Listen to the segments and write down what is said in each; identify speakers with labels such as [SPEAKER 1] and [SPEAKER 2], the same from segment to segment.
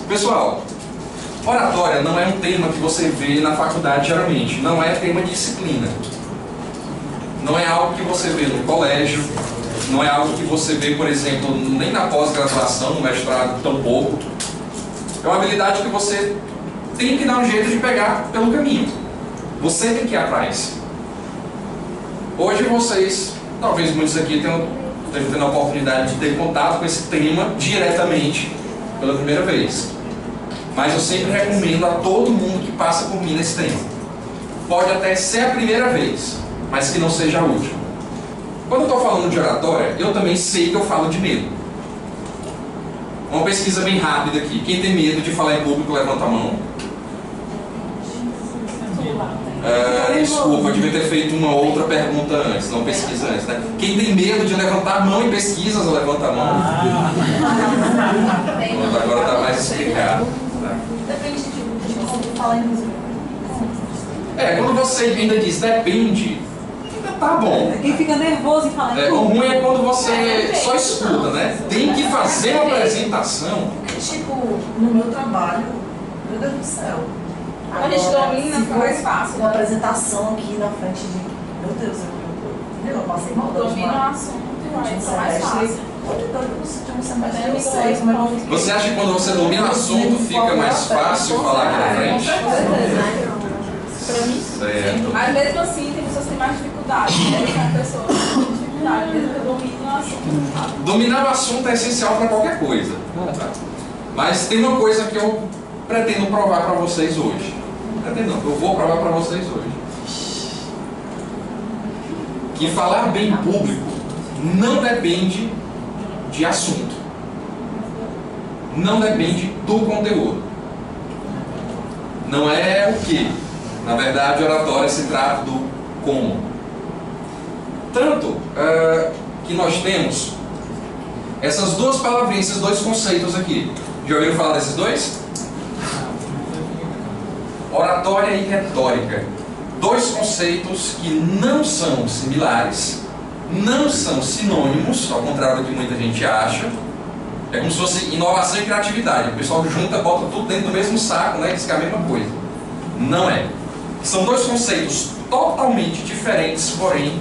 [SPEAKER 1] Pessoal, oratória não é um tema que você vê na faculdade geralmente, não é tema de disciplina. Não é algo que você vê no colégio, não é algo que você vê, por exemplo, nem na pós-graduação, no mestrado, tampouco. É uma habilidade que você tem que dar um jeito de pegar pelo caminho. Você tem que ir atrás. Hoje vocês, talvez muitos aqui estejam tendo a oportunidade de ter contato com esse tema diretamente pela primeira vez. Mas eu sempre recomendo a todo mundo que passa por mim nesse tema. Pode até ser a primeira vez, mas que não seja a última. Quando eu estou falando de oratória, eu também sei que eu falo de medo. Uma pesquisa bem rápida aqui. Quem tem medo de falar em público, levanta a mão. Desculpa, eu devia ter feito uma outra pergunta antes, não pesquisa antes, né? Quem tem medo de levantar a mão em pesquisas, levanta a mão. Agora está mais explicado.
[SPEAKER 2] Depende de como falar em público.
[SPEAKER 1] Quando você ainda diz depende, ainda tá bom.
[SPEAKER 3] Quem fica nervoso em falar em público.
[SPEAKER 1] O ruim é quando você só escuta, né? Tem que fazer uma apresentação.
[SPEAKER 2] Tipo, no meu trabalho, meu Deus do céu.
[SPEAKER 4] A gente domina, fica mais fácil.
[SPEAKER 2] Uma apresentação aqui na frente de. Meu Deus, eu passei mal.
[SPEAKER 4] Domina o assunto e vai, fica mais fácil.
[SPEAKER 1] Você acha que quando você domina o assunto fica mais fácil falar aqui na frente?
[SPEAKER 4] Com certeza. Pra mim,
[SPEAKER 1] certo.
[SPEAKER 4] Mas mesmo assim, tem pessoas que têm mais dificuldade. Tem pessoas que têm dificuldade, mesmo que eu domine o assunto.
[SPEAKER 1] Dominar o assunto é essencial para qualquer coisa. Tá? Mas tem uma coisa que eu pretendo provar para vocês hoje. Eu vou provar para vocês hoje. Que falar bem em público não depende de assunto. Não depende do conteúdo. Não é o que. Na verdade, oratória se trata do como. Tanto que nós temos essas duas palavrinhas, esses dois conceitos aqui. Já ouviram falar desses dois? Oratória e retórica. Dois conceitos que não são similares, não são sinônimos, ao contrário do que muita gente acha. É como se fosse inovação e criatividade. O pessoal junta, bota tudo dentro do mesmo saco, né? Diz que é a mesma coisa. Não é. São dois conceitos totalmente diferentes, porém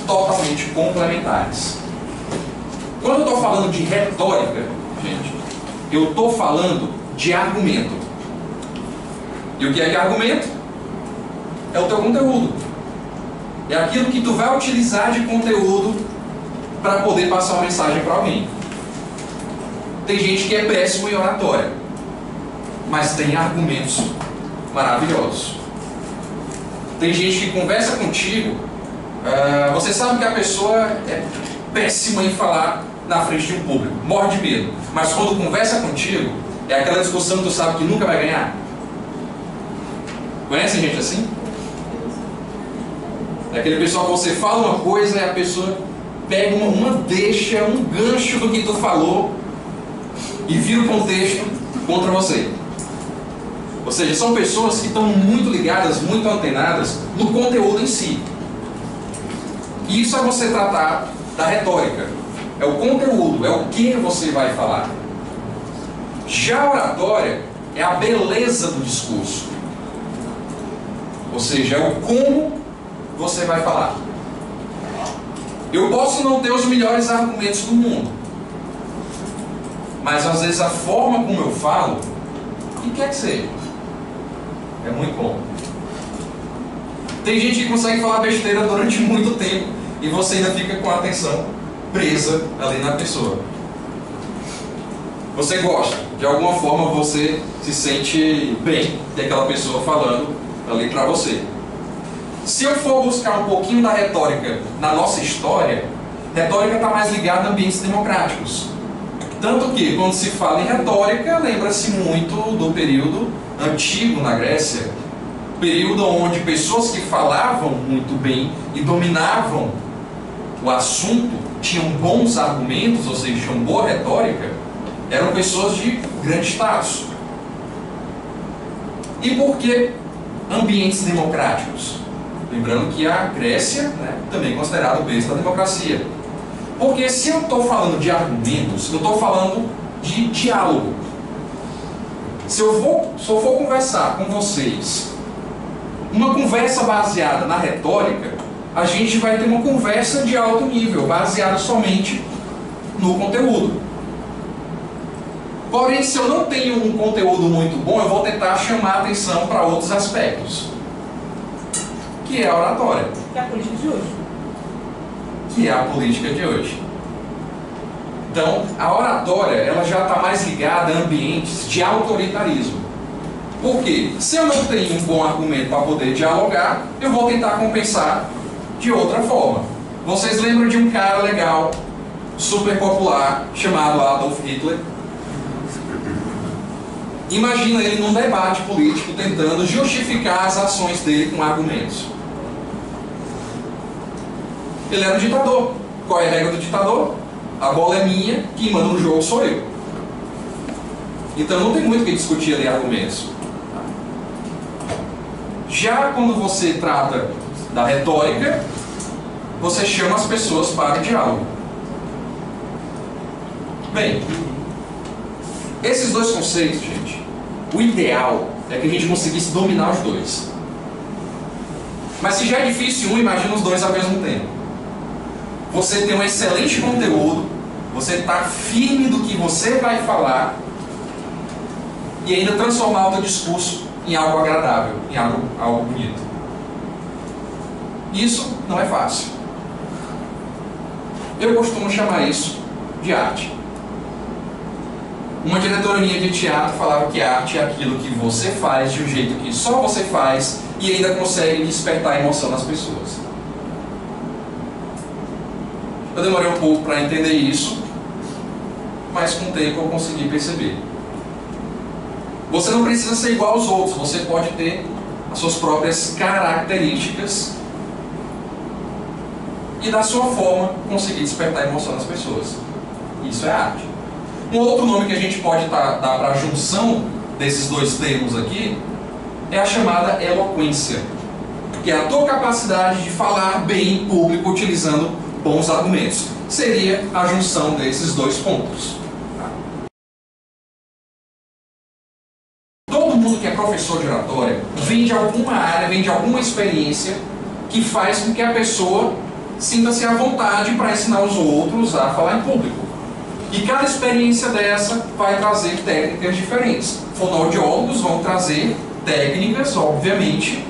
[SPEAKER 1] totalmente complementares. Quando eu estou falando de retórica, gente, eu estou falando de argumento. E o que é argumento? É o teu conteúdo. É aquilo que tu vai utilizar de conteúdo para poder passar uma mensagem para alguém. Tem gente que é péssimo em oratória, mas tem argumentos maravilhosos. Tem gente que conversa contigo, você sabe que a pessoa é péssima em falar na frente de um público, morre de medo, mas quando conversa contigo, é aquela discussão que tu sabe que nunca vai ganhar. Conhecem gente assim? É aquele pessoal que você fala uma coisa e a pessoa pega uma deixa, um gancho do que tu falou e vira o contexto contra você. Ou seja, são pessoas que estão muito ligadas, muito antenadas no conteúdo em si. E isso é você tratar da retórica. É o conteúdo, é o que você vai falar. Já a oratória é a beleza do discurso. Ou seja, é o como você vai falar. Eu posso não ter os melhores argumentos do mundo, mas às vezes a forma como eu falo, o que quer que seja, é muito bom. Tem gente que consegue falar besteira durante muito tempo e você ainda fica com a atenção presa ali na pessoa. Você gosta, de alguma forma você se sente bem de aquela pessoa falando ali para você. Se eu for buscar um pouquinho da retórica na nossa história, retórica está mais ligada a ambientes democráticos. Tanto que, quando se fala em retórica, lembra-se muito do período antigo na Grécia, período onde pessoas que falavam muito bem e dominavam o assunto, tinham bons argumentos, ou seja, tinham boa retórica, eram pessoas de grande status. E por que ambientes democráticos? Lembrando que a Grécia, né, também é considerada o berço da democracia. Porque se eu estou falando de argumentos, eu estou falando de diálogo. Se eu for conversar com vocês, uma conversa baseada na retórica, a gente vai ter uma conversa de alto nível, baseada somente no conteúdo. Porém, se eu não tenho um conteúdo muito bom, eu vou tentar chamar atenção para outros aspectos, que é a oratória.
[SPEAKER 3] Que é a política de hoje.
[SPEAKER 1] Que é a política de hoje. Então, a oratória, ela já está mais ligada a ambientes de autoritarismo. Por quê? Se eu não tenho um bom argumento para poder dialogar, eu vou tentar compensar de outra forma. Vocês lembram de um cara legal, super popular, chamado Adolf Hitler? Imagina ele num debate político tentando justificar as ações dele com argumentos. Ele era um ditador. Qual é a regra do ditador? A bola é minha, quem manda no jogo sou eu. Então não tem muito o que discutir ali argumentos. Já quando você trata da retórica, você chama as pessoas para o diálogo. Bem, esses dois conceitos, gente, o ideal é que a gente conseguisse dominar os dois. Mas se já é difícil um, imagina os dois ao mesmo tempo. Você tem um excelente conteúdo, você está firme do que você vai falar e ainda transformar o teu discurso em algo agradável, em algo bonito. Isso não é fácil. Eu costumo chamar isso de arte. Uma diretora minha de teatro falava que arte é aquilo que você faz de um jeito que só você faz e ainda consegue despertar emoção nas pessoas. Eu demorei um pouco para entender isso, mas com o tempo eu consegui perceber. Você não precisa ser igual aos outros, você pode ter as suas próprias características e da sua forma conseguir despertar emoção nas pessoas. Isso é arte. Um outro nome que a gente pode dar para a junção desses dois termos aqui é a chamada eloquência, que é a tua capacidade de falar bem em público utilizando bons argumentos. Seria a junção desses dois pontos. Todo mundo que é professor de oratória vem de alguma área, vem de alguma experiência que faz com que a pessoa sinta-se à vontade para ensinar os outros a falar em público. E cada experiência dessa vai trazer técnicas diferentes. Fonoaudiólogos vão trazer técnicas, obviamente,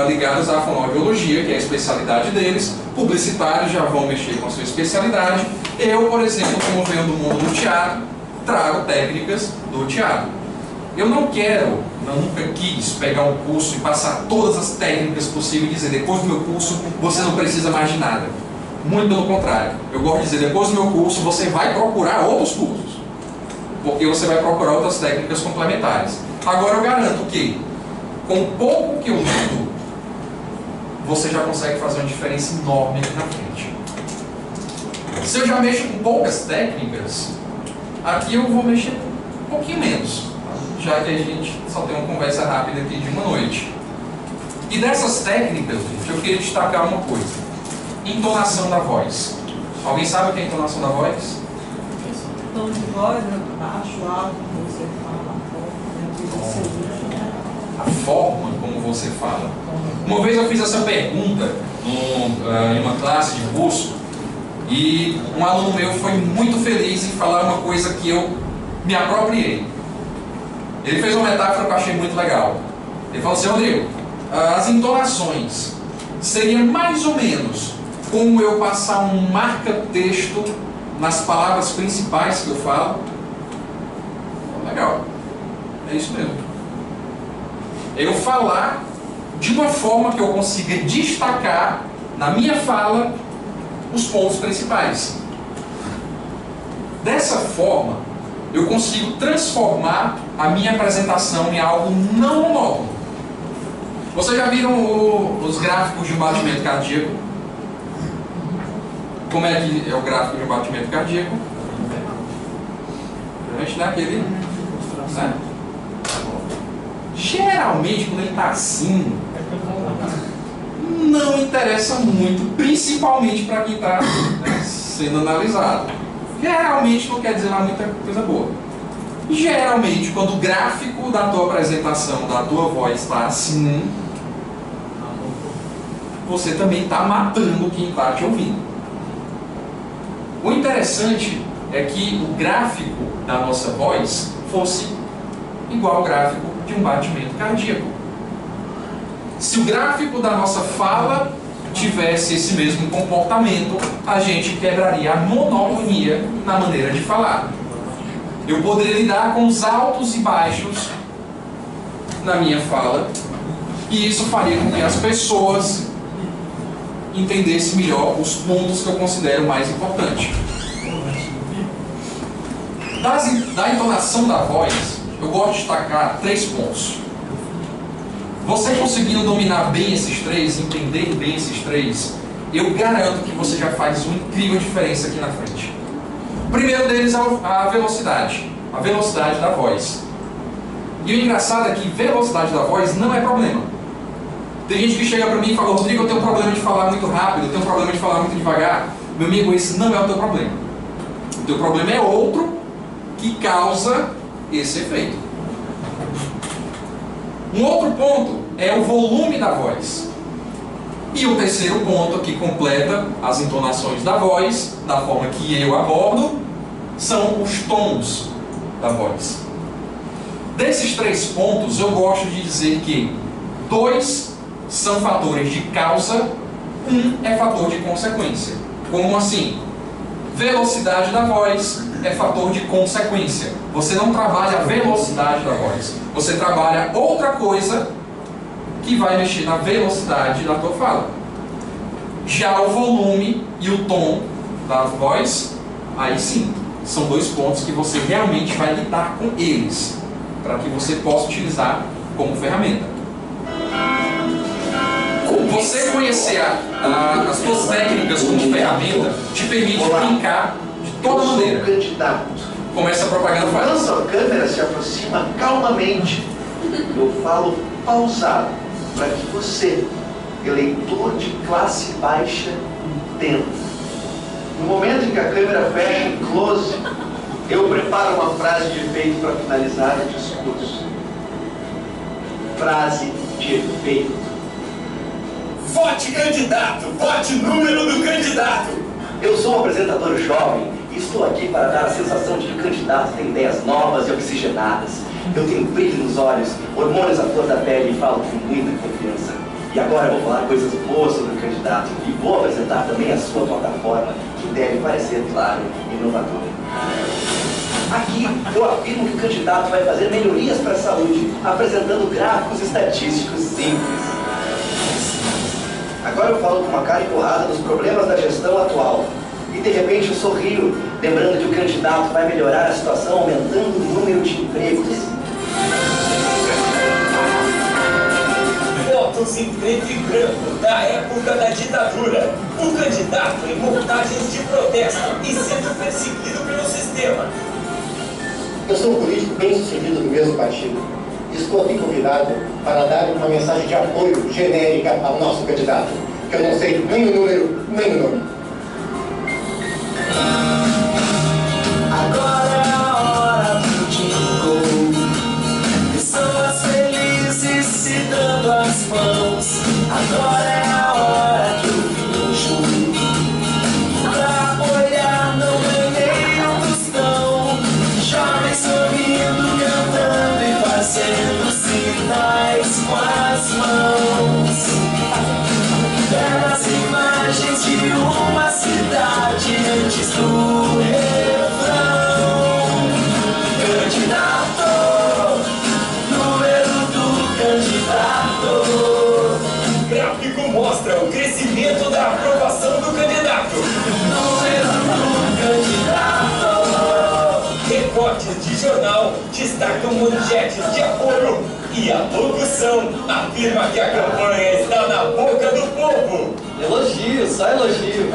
[SPEAKER 1] ligadas à fonoaudiologia, que é a especialidade deles. Publicitários já vão mexer com a sua especialidade. Eu, por exemplo, como venho do mundo do teatro, trago técnicas do teatro. Eu não nunca quis pegar um curso e passar todas as técnicas possíveis e dizer, depois do meu curso, você não precisa mais de nada. Muito pelo contrário. Eu gosto de dizer, depois do meu curso, você vai procurar outros cursos. Porque você vai procurar outras técnicas complementares. Agora eu garanto que, com pouco que eu estudo, você já consegue fazer uma diferença enorme aqui na frente. Se eu já mexo com poucas técnicas, aqui eu vou mexer um pouquinho menos, já que a gente só tem uma conversa rápida aqui de uma noite. E dessas técnicas, gente, eu queria destacar uma coisa. Entonação da voz. Alguém sabe o que é entonação da voz?
[SPEAKER 2] Tom de voz, baixo, alto, como você fala,
[SPEAKER 1] a forma como você fala. Uma vez eu fiz essa pergunta em uma classe de curso e um aluno meu foi muito feliz em falar uma coisa que eu me apropriei. Ele fez uma metáfora que eu achei muito legal. Ele falou assim, Rodrigo, as entonações seria mais ou menos como eu passar um marca-texto nas palavras principais que eu falo. Legal, é isso mesmo. Eu falar de uma forma que eu consiga destacar na minha fala os pontos principais. Dessa forma, eu consigo transformar a minha apresentação em algo não monótono. Vocês já viram os gráficos de batimento cardíaco? Como é que é o gráfico de batimento cardíaco? Geralmente naquele, né? Geralmente, quando ele está assim, não interessa muito, principalmente para quem está, né, sendo analisado. Geralmente não quer dizer lá muita coisa boa. Geralmente, quando o gráfico da tua apresentação, da tua voz está assim, você também está matando quem está te ouvindo. O interessante é que o gráfico da nossa voz fosse igual ao gráfico de um batimento cardíaco. Se o gráfico da nossa fala tivesse esse mesmo comportamento, a gente quebraria a monotonia na maneira de falar. Eu poderia lidar com os altos e baixos na minha fala, e isso faria com que as pessoas entendessem melhor os pontos que eu considero mais importantes. Da entonação da voz, eu gosto de destacar 3 pontos. Você conseguindo dominar bem esses 3, entender bem esses 3, eu garanto que você já faz uma incrível diferença aqui na frente. O primeiro deles é a velocidade da voz. E o engraçado é que velocidade da voz não é problema. Tem gente que chega para mim e fala: Rodrigo, eu tenho um problema de falar muito rápido, eu tenho um problema de falar muito devagar. Meu amigo, esse não é o teu problema. O teu problema é outro que causa esse efeito. Um outro ponto é o volume da voz. E o terceiro ponto que completa as entonações da voz, da forma que eu abordo, são os tons da voz. Desses 3 pontos, eu gosto de dizer que 2 são fatores de causa, 1 é fator de consequência. Como assim? Velocidade da voz é fator de consequência. Você não trabalha a velocidade da voz, você trabalha outra coisa que vai mexer na velocidade da tua fala. Já o volume e o tom da voz, aí sim, são 2 pontos que você realmente vai lidar com eles, para que você possa utilizar como ferramenta. Você conhecer as suas técnicas como ferramenta te permite brincar de toda maneira. Começa a propaganda faz.
[SPEAKER 5] Quando a câmera se aproxima calmamente, eu falo pausado, para que você, eleitor de classe baixa, entenda. No momento em que a câmera fecha em close, eu preparo uma frase de efeito para finalizar o discurso. Frase de efeito.
[SPEAKER 6] Vote candidato! Vote número do candidato!
[SPEAKER 5] Eu sou um apresentador jovem e estou aqui para dar a sensação de que o candidato tem ideias novas e oxigenadas. Eu tenho brilho nos olhos, hormônios à flor da pele e falo com muita confiança. E agora eu vou falar coisas boas sobre o candidato e vou apresentar também a sua plataforma, que deve parecer, claro, inovadora. Aqui eu afirmo que o candidato vai fazer melhorias para a saúde, apresentando gráficos estatísticos simples. Agora eu falo com uma cara empurrada dos problemas da gestão atual. E de repente eu sorrio, lembrando que o candidato vai melhorar a situação aumentando o número de empregos.
[SPEAKER 6] Fotos em preto e branco da época da ditadura. O candidato em montagens de protesto e sendo perseguido pelo sistema.
[SPEAKER 7] Eu sou um político bem sucedido do mesmo partido. Estou aqui convidado para dar uma mensagem de apoio genérica ao nosso candidato, que eu não sei nem o número, nem o nome.
[SPEAKER 8] Agora é a hora do jingle. Pessoas felizes se dando as mãos. Agora é a hora que eu finjo pra apoiar, não ganhei um tostão. Jovens sorrindo, cantando e fazendo sinais com as mãos. Belas imagens de uma cidade antes do refrão. Candidato, número do candidato.
[SPEAKER 6] Gráfico mostra o crescimento da aprovação do candidato.
[SPEAKER 8] Número do candidato.
[SPEAKER 6] Recortes de jornal destacam manchetes de apoio e a locução afirma que a campanha está na boca do povo.
[SPEAKER 9] Elogio, só elogio.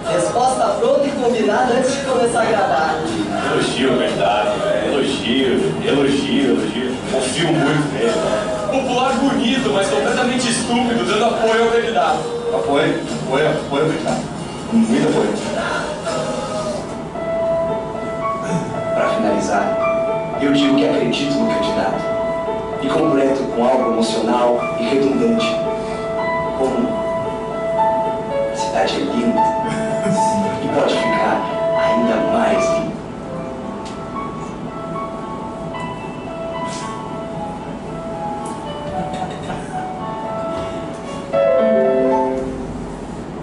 [SPEAKER 9] Resposta pronta e combinada antes de começar a gravar.
[SPEAKER 6] Elogio, verdade. Elogio. Confio muito nele. Popular bonito, mas completamente estúpido, dando apoio ao candidato.
[SPEAKER 7] Apoio ao candidato. Muito apoio.
[SPEAKER 5] Para finalizar, Eu digo que acredito no candidato e completo com algo emocional e redundante, como a cidade é linda e pode ficar ainda mais linda.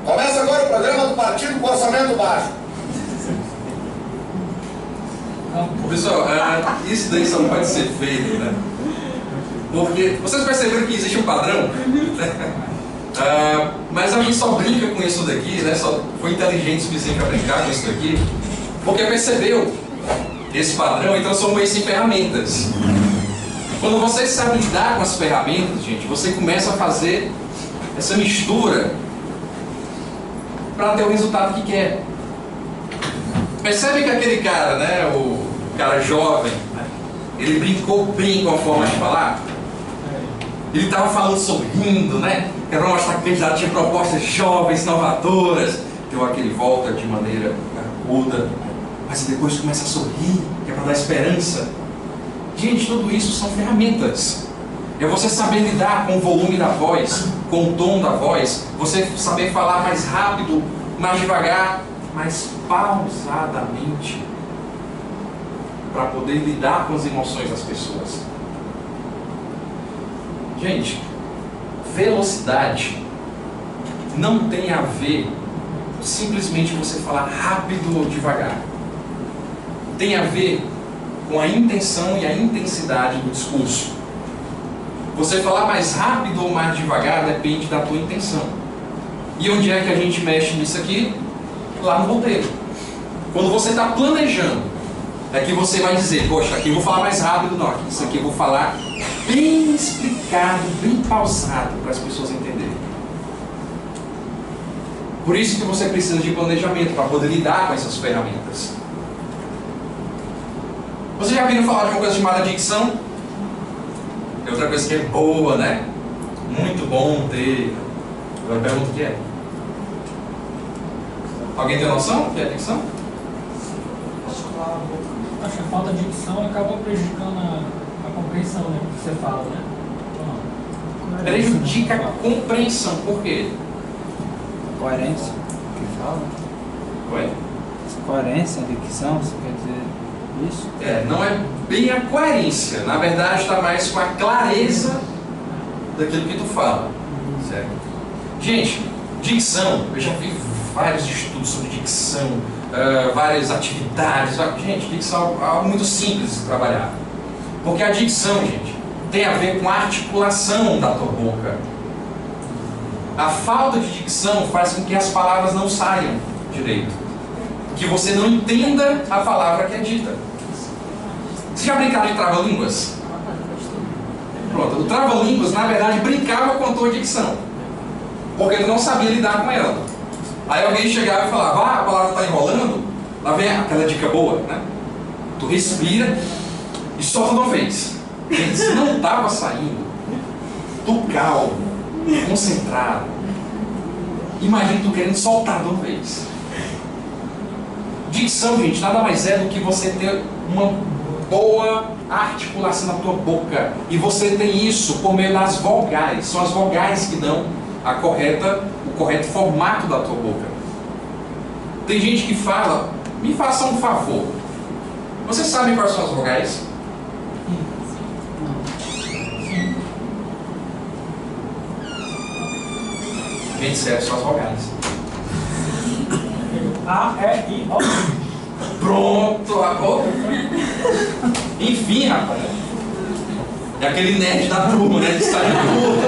[SPEAKER 7] Começa agora o programa do partido com orçamento baixo.
[SPEAKER 1] Pessoal, isso daí só pode ser feito, né? Porque vocês perceberam que existe um padrão? Mas a gente só brinca com isso daqui, né? Só foi inteligente o suficiente para brincar com isso daqui, porque percebeu esse padrão e transformou isso em ferramentas. Quando você sabe lidar com as ferramentas, gente, você começa a fazer essa mistura para ter o resultado que quer. Percebe que aquele cara, né, o cara jovem, ele brincou bem com a forma de falar? Ele estava falando sorrindo, né? Era para mostrar que o candidato tinha propostas jovens, inovadoras. Deu aquele volta de maneira aguda, mas depois começa a sorrir, que é para dar esperança. Gente, tudo isso são ferramentas. É você saber lidar com o volume da voz, com o tom da voz, você saber falar mais rápido, mais devagar, mais pausadamente, para poder lidar com as emoções das pessoas. Gente, velocidade não tem a ver simplesmente você falar rápido ou devagar. Tem a ver com a intenção e a intensidade do discurso. Você falar mais rápido ou mais devagar depende da tua intenção. E onde é que a gente mexe nisso aqui? Lá no roteiro. Quando você está planejando, é que você vai dizer, poxa, aqui eu vou falar mais rápido, não, isso aqui eu vou falar bem explicado, bem pausado, para as pessoas entenderem. Por isso que você precisa de planejamento, para poder lidar com essas ferramentas. Você já ouviu falar de uma coisa chamada dicção? É outra coisa que é boa, né? Muito bom ter. Agora pergunta o que é. Alguém tem noção do que é dicção?
[SPEAKER 10] Acho que a falta de dicção acaba prejudicando a compreensão, né? Que você fala, né?
[SPEAKER 1] Prejudica a compreensão. Por quê?
[SPEAKER 11] Coerência, que fala.
[SPEAKER 1] Ué?
[SPEAKER 11] Coerência, dicção, você quer dizer isso?
[SPEAKER 1] Não é bem a coerência. Na verdade, está mais com a clareza daquilo que tu fala. Certo? Gente, dicção, eu já vi vários estudos sobre dicção, várias atividades. Gente, dicção é algo muito simples de trabalhar. Porque a dicção, gente, tem a ver com a articulação da tua boca. A falta de dicção faz com que as palavras não saiam direito. Que você não entenda a palavra que é dita. Você já brincaram de trava-línguas? Pronto, o trava-línguas, na verdade, brincava com a tua dicção. Porque tu não sabia lidar com ela. Aí alguém chegava e falava, a palavra está enrolando. Lá vem aquela dica boa, né? Tu respira e solta de uma vez. Gente, se não estava saindo, tu calmo, concentrado. Imagina tu querendo soltar de uma vez. Dicção, gente, nada mais é do que você ter uma boa articulação na tua boca. E você tem isso por meio das vogais. São as vogais que dão o correto formato da tua boca. Tem gente que fala, me faça um favor. Vocês sabem quais são as vogais? Gente, sério, são as vogais.
[SPEAKER 10] A, E, I, O.
[SPEAKER 1] Pronto, agora. Enfim, rapaz. É aquele nerd da turma, né? De estágio de turma.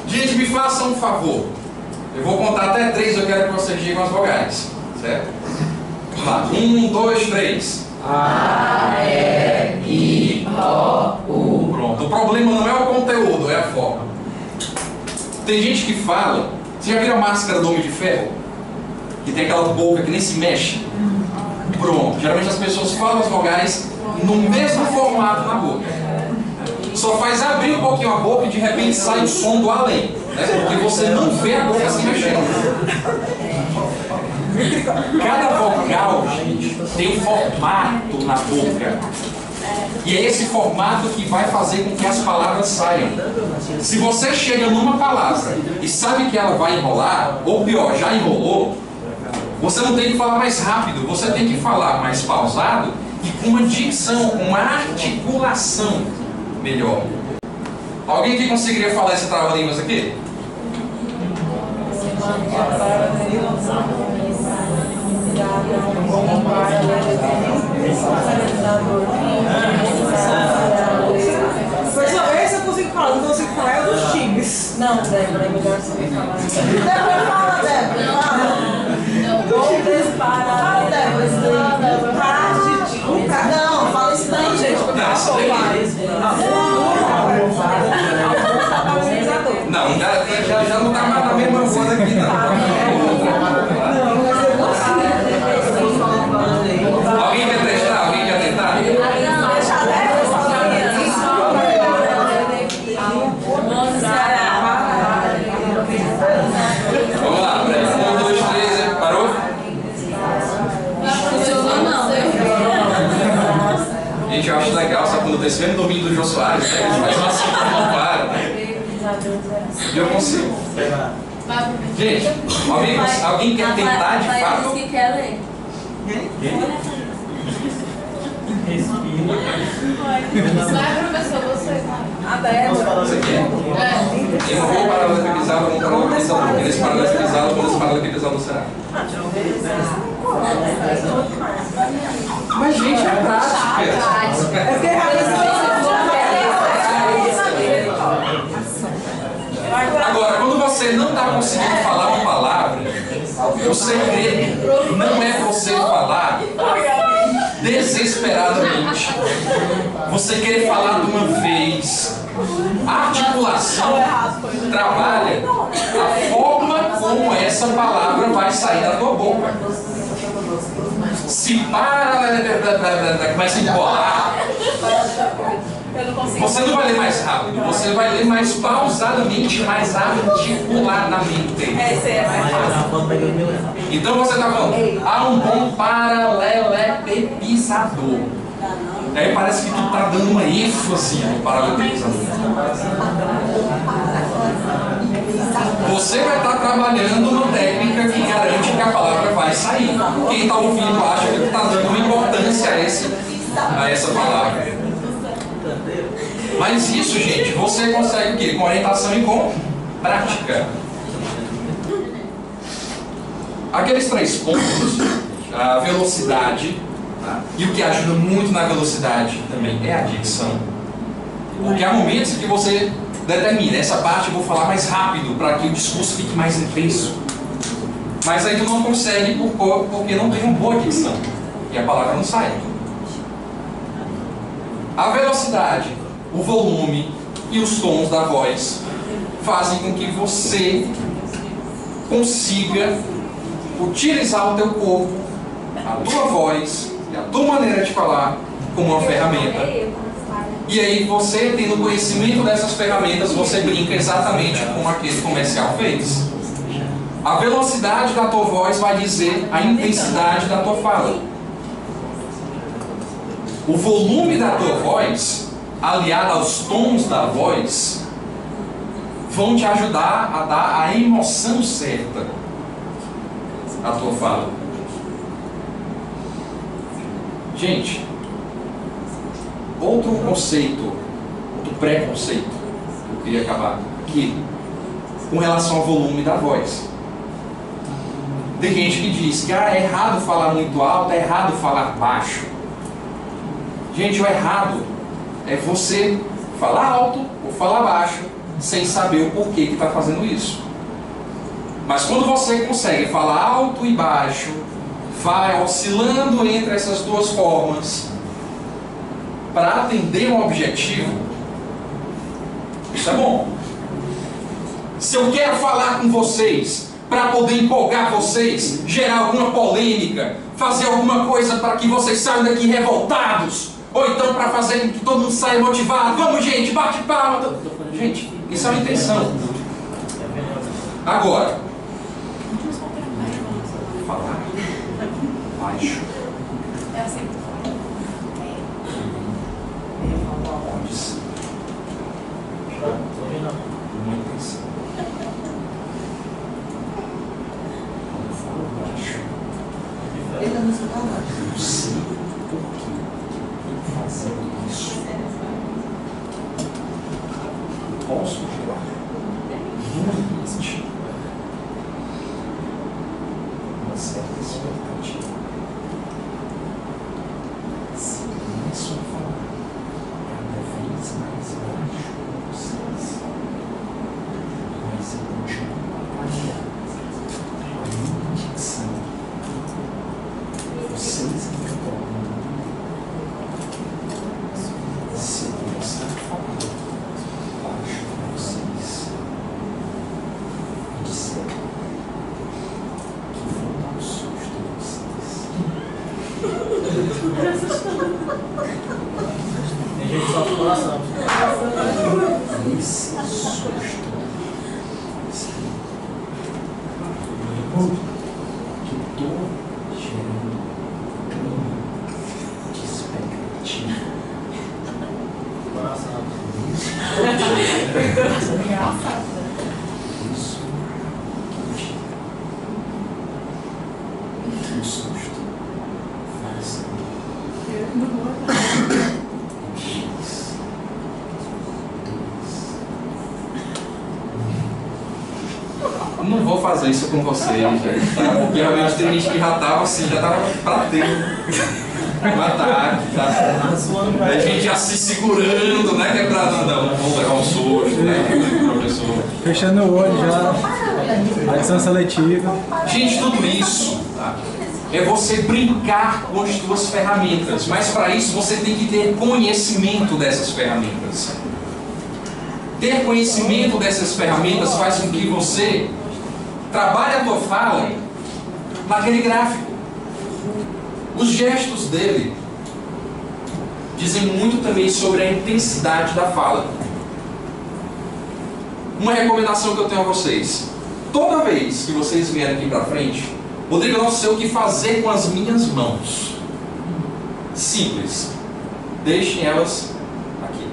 [SPEAKER 1] Gente, me faça um favor. Eu vou contar até 3, eu quero que vocês digam as vogais. Certo? Vamos lá. 1, 2, 3.
[SPEAKER 8] A, E, I, O, U.
[SPEAKER 1] Pronto. O problema não é o conteúdo, é a forma. Tem gente que fala. Você já viu a máscara do Homem de Ferro? Que tem aquela boca que nem se mexe? Pronto. Geralmente as pessoas falam as vogais no mesmo formato na boca. Só faz abrir um pouquinho a boca e de repente sai o som do além. Né? Porque você não vê a boca se mexendo. Cada vogal, gente, tem um formato na boca. E é esse formato que vai fazer com que as palavras saiam. Se você chega numa palavra e sabe que ela vai enrolar, ou pior, já enrolou, você não tem que falar mais rápido, você tem que falar mais pausado e com uma dicção, uma articulação melhor. Alguém aqui conseguiria falar esse trava-línguas aqui?
[SPEAKER 2] Esse eu consigo falar, não consigo falar é o dos tigres. Não, Débora, é melhor você falar. Débora, fala, Débora. Fala, Débora. Não, fala isso daí, gente.
[SPEAKER 1] Não, já não está mais na mesma coisa aqui, Alguém quer testar? Alguém quer tentar? Vamos lá, 1, 2, 3, parou? Gente, eu acho legal, sabe, quando tem esse mesmo domínio do Jô Soares, né? Eles fazem uma assim, não para. E eu consigo. Gente, alguém quer tentar de fato?
[SPEAKER 4] Que quer ler. Vai, professor, você. A Débora.
[SPEAKER 1] Você quer? Eu não vou paralelepizar, eu vou paralelepizar. Porque nesse paralelepizado, quando esse paralelepizado será. Mas, gente, é prática. Agora, quando você não está conseguindo falar uma palavra, o segredo não é você falar desesperadamente. Você querer falar de uma vez. A articulação trabalha a forma como essa palavra vai sair da tua boca. Se começa a embolar, você não vai ler mais rápido, você vai ler mais pausadamente, mais articuladamente. Então você está falando, há um bom paralelepizador. Aí parece que tu está dando uma ênfase no paralelepizador. Você vai estar trabalhando uma técnica que garante que a palavra vai sair. Quem está ouvindo acha que tu está dando uma importância a essa palavra. Mas isso, gente, você consegue o quê? Com orientação e com prática. Aqueles 3 pontos, a velocidade, tá? E o que ajuda muito na velocidade também é a dicção. Porque há momentos que você determina, essa parte eu vou falar mais rápido para que o discurso fique mais intenso. Mas aí tu não consegue porque não tem uma boa dicção. E a palavra não sai. A velocidade, o volume e os tons da voz fazem com que você consiga utilizar o teu corpo, a tua voz e a tua maneira de falar como uma ferramenta. E aí você, tendo conhecimento dessas ferramentas, você brinca exatamente como aquele comercial fez. A velocidade da tua voz vai dizer a intensidade da tua fala. O volume da tua voz, aliado aos tons da voz, vão te ajudar a dar a emoção certa à tua fala. Gente, outro conceito, outro preconceito que eu queria acabar aqui, com relação ao volume da voz. Tem gente que diz que é errado falar muito alto, é errado falar baixo. Gente, o errado é você falar alto ou falar baixo sem saber o porquê que está fazendo isso. Mas quando você consegue falar alto e baixo, vai oscilando entre essas duas formas para atender um objetivo, isso é bom. Se eu quero falar com vocês para poder empolgar vocês, gerar alguma polêmica, fazer alguma coisa para que vocês saiam daqui revoltados, ou então para fazer com que todo mundo saia motivado, vamos gente, bate palma. Gente, isso é uma intenção. Agora, falar baixo
[SPEAKER 4] assim.
[SPEAKER 1] Pode ser. Uma intenção.
[SPEAKER 2] Ele não escuta nada.
[SPEAKER 1] Eu sei por que fazer isso. Posso tirar? Não existe uma certa expectativa. Se começo a falar cada vez mais baixo com vocês, mas eu continuo a trabalhar a minha dicção. Vocês me tornam. Se eu começar a falar baixo com vocês, e disser que vou dar um susto em vocês.
[SPEAKER 10] Tem gente que sofre o coração.
[SPEAKER 1] Esse susto que estou gerando um clima de expectativa.
[SPEAKER 10] Coração.
[SPEAKER 1] Isso que o susto faz Não vou fazer isso com vocês, gente, tá? Porque realmente tem gente que já tava assim, já tava pra ter um ataque, tá? A gente já se segurando, né? Que é pra não vou levar um susto, né? Professor.
[SPEAKER 11] Fechando o olho já, adição seletiva.
[SPEAKER 1] Gente, tudo isso, tá? É você brincar com as suas ferramentas, mas para isso você tem que ter conhecimento dessas ferramentas. Ter conhecimento dessas ferramentas faz com que você trabalhe a tua fala naquele gráfico. Os gestos dele dizem muito também sobre a intensidade da fala. Uma recomendação que eu tenho a vocês: toda vez que vocês vierem aqui para frente, Rodrigo, eu não sei o que fazer com as minhas mãos. Simples. Deixem elas aqui.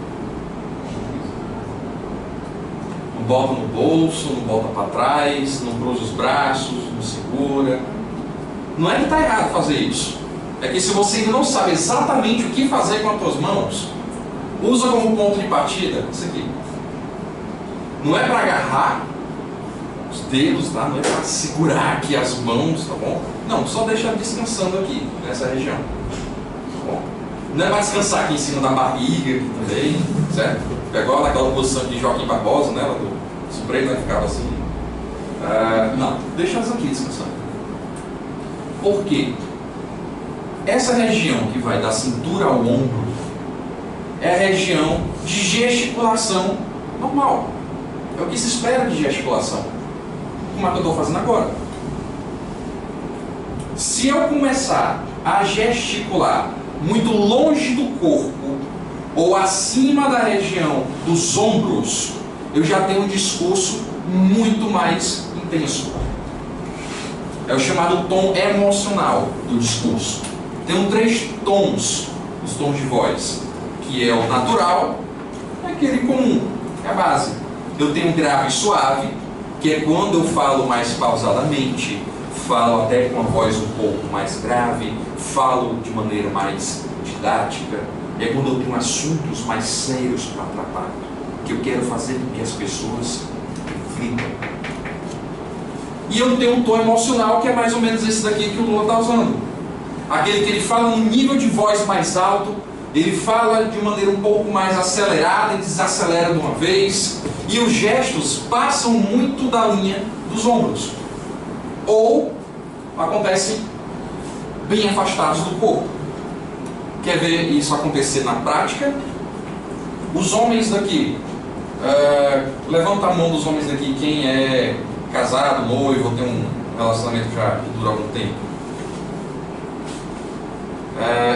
[SPEAKER 1] Não bota no bolso, não bota para trás, não cruza os braços, não segura. Não é que está errado fazer isso. É que se você ainda não sabe exatamente o que fazer com as suas mãos, usa como ponto de partida isso aqui. Não é para agarrar os dedos, tá? Não é para segurar aqui as mãos, tá bom? Não, só deixar descansando aqui, nessa região. Tá bom? Não é para descansar aqui em cima da barriga aqui também, certo? É igual naquela posição de Joaquim Barbosa, né? Lá do Supremo, né? Ficava assim. Não, deixa elas aqui descansando. Por quê? Essa região que vai da cintura ao ombro é a região de gesticulação normal. É o que se espera de gesticulação. Como é que eu estou fazendo agora? Se eu começar a gesticular muito longe do corpo ou acima da região dos ombros, eu já tenho um discurso muito mais intenso. É o chamado tom emocional do discurso. Tem 3 tons, os tons de voz, que é o natural, é aquele comum, é a base. Eu tenho grave e suave, que é quando eu falo mais pausadamente, falo até com a voz um pouco mais grave, falo de maneira mais didática. É quando eu tenho assuntos mais sérios para tratar, que eu quero fazer com que as pessoas reflitam. E eu tenho um tom emocional, que é mais ou menos esse daqui que o Lula está usando. Aquele que ele fala num nível de voz mais alto, ele fala de maneira um pouco mais acelerada e desacelera de uma vez, e os gestos passam muito da linha dos ombros, ou acontecem bem afastados do corpo. Quer ver isso acontecer na prática? Os homens daqui, levanta a mão dos homens daqui, quem é casado, noivo, ou tem um relacionamento já que dura algum tempo.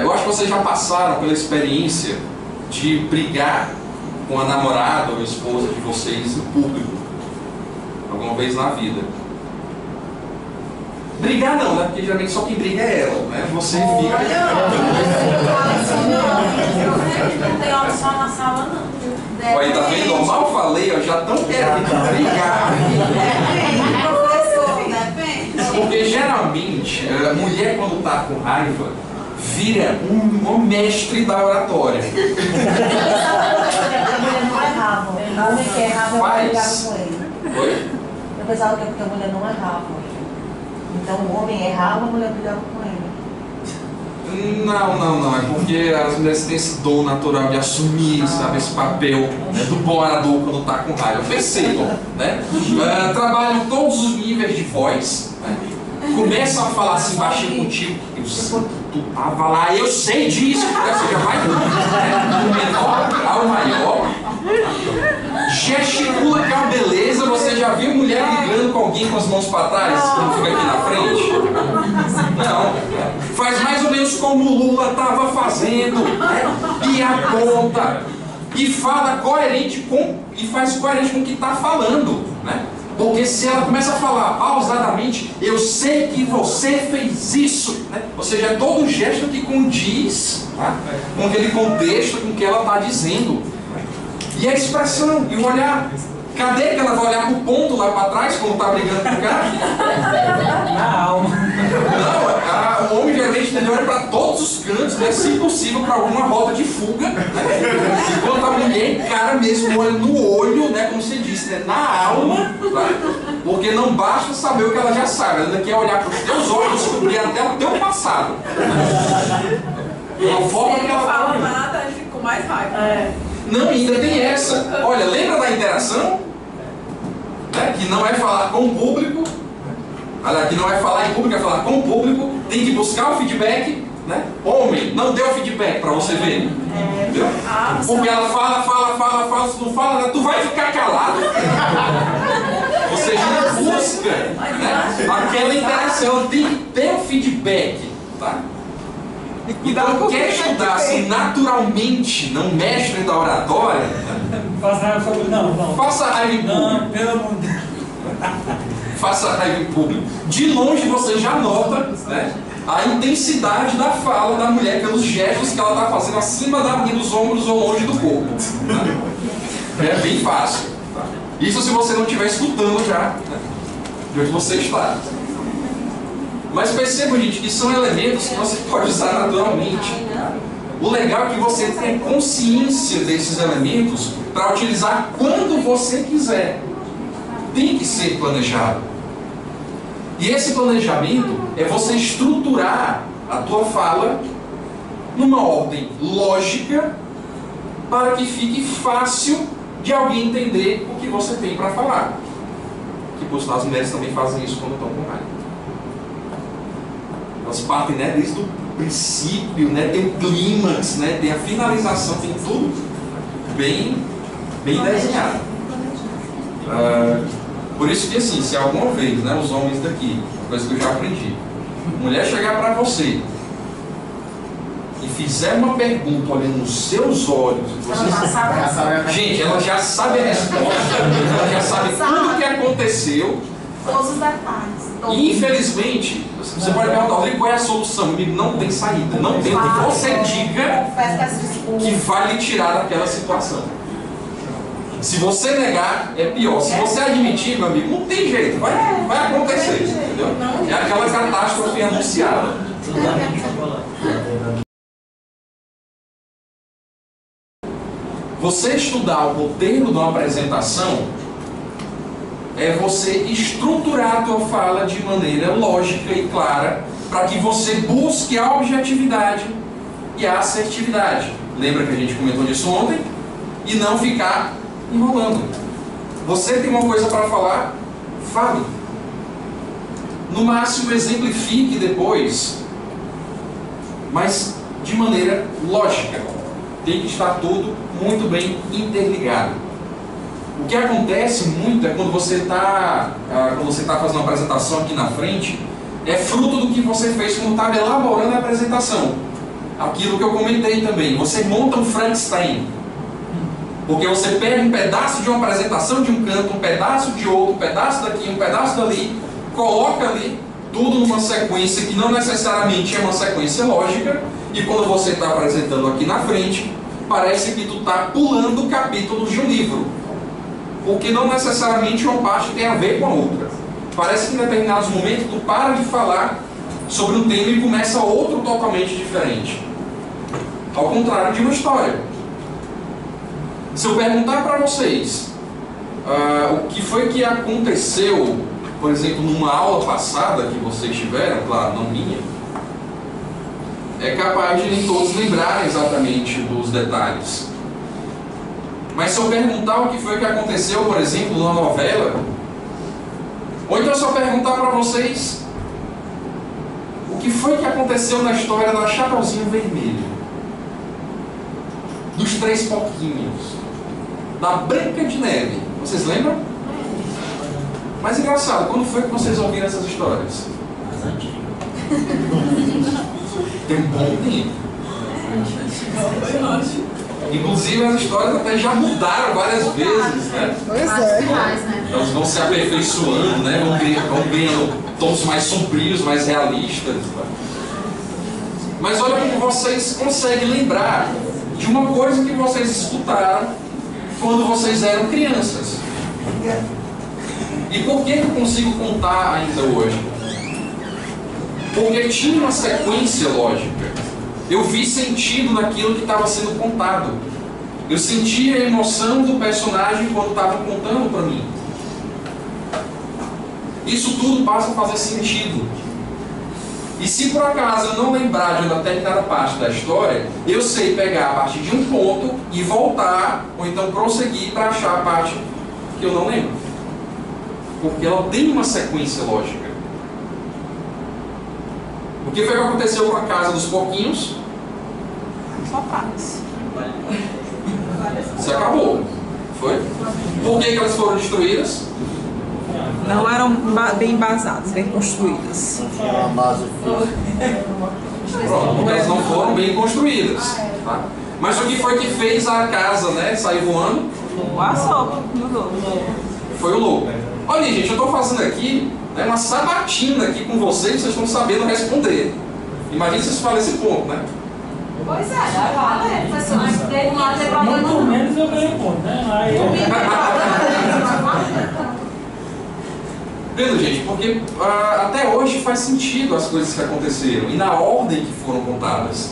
[SPEAKER 1] Eu acho que vocês já passaram pela experiência de brigar com a namorada ou a esposa de vocês em público, alguma vez na vida. Brigar não, né? Porque geralmente só quem briga é ela, né? Você fica.
[SPEAKER 2] Não tem homem só na sala, não.
[SPEAKER 1] Olha, tá vendo? Eu mal falei, ó, já estão querendo brigar. Porque geralmente, a mulher quando tá com raiva, vira um mestre da oratória.
[SPEAKER 2] A mulher não errava. A mulher que errava, eu brigava com ele.
[SPEAKER 1] Oi?
[SPEAKER 2] Eu pensava que é porque a mulher não errava. Então o homem errava, a mulher brigava com ele.
[SPEAKER 1] Não. É porque as mulheres têm esse dom natural de assumir, sabe, esse papel, né, do bom orador quando tá com raiva. Percebam, né? Trabalham todos os níveis de voz, né? Começam a falar assim baixinho contigo. Tu tava lá, eu sei disso. Você já vai do menor ao maior. Gesticula que é uma beleza. Você já viu mulher brigando com alguém com as mãos para trás quando fica aqui na frente? Não. Faz mais ou menos como o Lula estava fazendo, né? E aponta e fala coerente com e faz coerente com o que está falando, né? Porque se ela começa a falar pausadamente, eu sei que você fez isso, né? Ou seja, é todo gesto que condiz, tá? Com aquele contexto, com o que ela está dizendo. E a expressão, e o olhar. Cadê que ela vai olhar pro ponto lá para trás, quando está brigando com o cara?
[SPEAKER 11] Na alma.
[SPEAKER 1] Não, o homem geralmente olha para todos os cantos, né? Se possível, para alguma rota de fuga. Né? Enquanto a mulher encara mesmo, olha no olho, né? Como você disse, né? Na alma. Tá? Porque não basta saber o que ela já sabe, ela ainda quer olhar para os teus olhos, descobrir até o teu passado. Uma forma que ela
[SPEAKER 4] fala nada, ele ficou mais raiva.
[SPEAKER 1] Não, ainda tem essa. Olha, lembra da interação? Né? Que não é falar com o público. Olha, que não é falar em público, é falar com o público. Tem que buscar o feedback. Né? Homem, não deu feedback para você ver. Entendeu? Porque ela fala, se não fala, tu vai ficar calado. Ou seja, ela busca, né? Aquela interação, tem que ter o feedback. Tá? Então, quer estudar assim naturalmente, não mestre da oratória,
[SPEAKER 10] Faça raiva sobre. Não.
[SPEAKER 1] Faça raiva em público.
[SPEAKER 10] Não, pelo amor de Deus.
[SPEAKER 1] Faça raiva em público. De longe você já nota, né, a intensidade da fala da mulher pelos gestos que ela está fazendo acima dos ombros ou longe do corpo. É bem fácil. Tá? Isso se você não estiver escutando já, né, de onde você está. Mas perceba, gente, que são elementos que você pode usar naturalmente. O legal é que você tenha consciência desses elementos para utilizar quando você quiser. Tem que ser planejado. E esse planejamento é você estruturar a tua fala numa ordem lógica para que fique fácil de alguém entender o que você tem para falar. Que, por sinal, as mulheres também fazem isso quando estão com raiva. Elas partem, né, desde o princípio, né, tem o clímax, né, tem a finalização, tem tudo bem desenhado. Por isso que assim, se alguma vez, né, os homens daqui, coisa que eu já aprendi, mulher chegar para você e fizer uma pergunta olhando nos seus olhos, gente, ela já sabe a resposta, ela já sabe tudo o que aconteceu.
[SPEAKER 2] Todos os detalhes.
[SPEAKER 1] E infelizmente, você pode perguntar, Rodrigo, qual é a solução? Amigo, não tem saída. Não tem o que você diga que vai lhe tirar daquela situação. Se você negar, é pior. Se você admitir, meu amigo, não tem jeito. Vai acontecer. Entendeu? É aquela catástrofe anunciada. Você estudar o roteiro de uma apresentação é você estruturar a tua fala de maneira lógica e clara para que você busque a objetividade e a assertividade. Lembra que a gente comentou disso ontem? E não ficar enrolando. Você tem uma coisa para falar? Fale. No máximo exemplifique depois, mas de maneira lógica. Tem que estar tudo muito bem interligado. O que acontece muito é quando você está fazendo uma apresentação aqui na frente, é fruto do que você fez quando estava elaborando a apresentação. Aquilo que eu comentei também. Você monta um Frankenstein. Porque você pega um pedaço de uma apresentação de um canto, um pedaço de outro, um pedaço daqui, um pedaço dali, coloca ali, tudo numa sequência que não necessariamente é uma sequência lógica, e quando você está apresentando aqui na frente, parece que tu está pulando capítulos de um livro, porque não necessariamente uma parte tem a ver com a outra. Parece que em determinados momentos tu para de falar sobre um tema e começa outro totalmente diferente, ao contrário de uma história. Se eu perguntar para vocês o que foi que aconteceu, por exemplo, numa aula passada que vocês tiveram, claro, não minha, é capaz de nem todos lembrarem exatamente dos detalhes. Mas se eu perguntar o que foi que aconteceu, por exemplo, na novela, ou então se eu perguntar para vocês o que foi que aconteceu na história da Chapeuzinho Vermelho, dos Três Porquinhos, da Branca de Neve, vocês lembram? Mas engraçado, quando foi que vocês ouviram essas histórias?
[SPEAKER 8] As antigas.
[SPEAKER 1] Tem um bom tempo. Inclusive as histórias até já mudaram várias vezes, né?
[SPEAKER 2] Pois é.
[SPEAKER 1] Elas vão se aperfeiçoando, né? Vão ganhando tons mais sombrios, mais realistas. Mas olha como vocês conseguem lembrar de uma coisa que vocês escutaram quando vocês eram crianças. E por que eu consigo contar ainda hoje? Porque tinha uma sequência lógica. Eu vi sentido naquilo que estava sendo contado. Eu sentia a emoção do personagem quando estava contando para mim. Isso tudo passa a fazer sentido. E se por acaso eu não lembrar de uma determinada parte da história, eu sei pegar a partir de um ponto e voltar, ou então prosseguir para achar a parte que eu não lembro. Porque ela tem uma sequência lógica. O que foi que aconteceu com a casa dos porquinhos?
[SPEAKER 4] Só partes.
[SPEAKER 1] Se acabou. Foi? Por que elas foram destruídas?
[SPEAKER 2] Não eram bem embasadas, bem construídas.
[SPEAKER 1] Pronto, porque elas não foram bem construídas. Tá? Mas o que foi que fez a casa, né, sair voando?
[SPEAKER 2] A sopa, mudou.
[SPEAKER 1] Foi o lobo. Olha, gente, eu estou fazendo aqui uma sabatina aqui com vocês estão sabendo responder. Imagina se isso fala esse ponto, né?
[SPEAKER 4] Pois é, né?
[SPEAKER 10] Muito menos eu ganhei ponto, né? Aí
[SPEAKER 1] Vendo, gente, porque até hoje faz sentido as coisas que aconteceram e na ordem que foram contadas.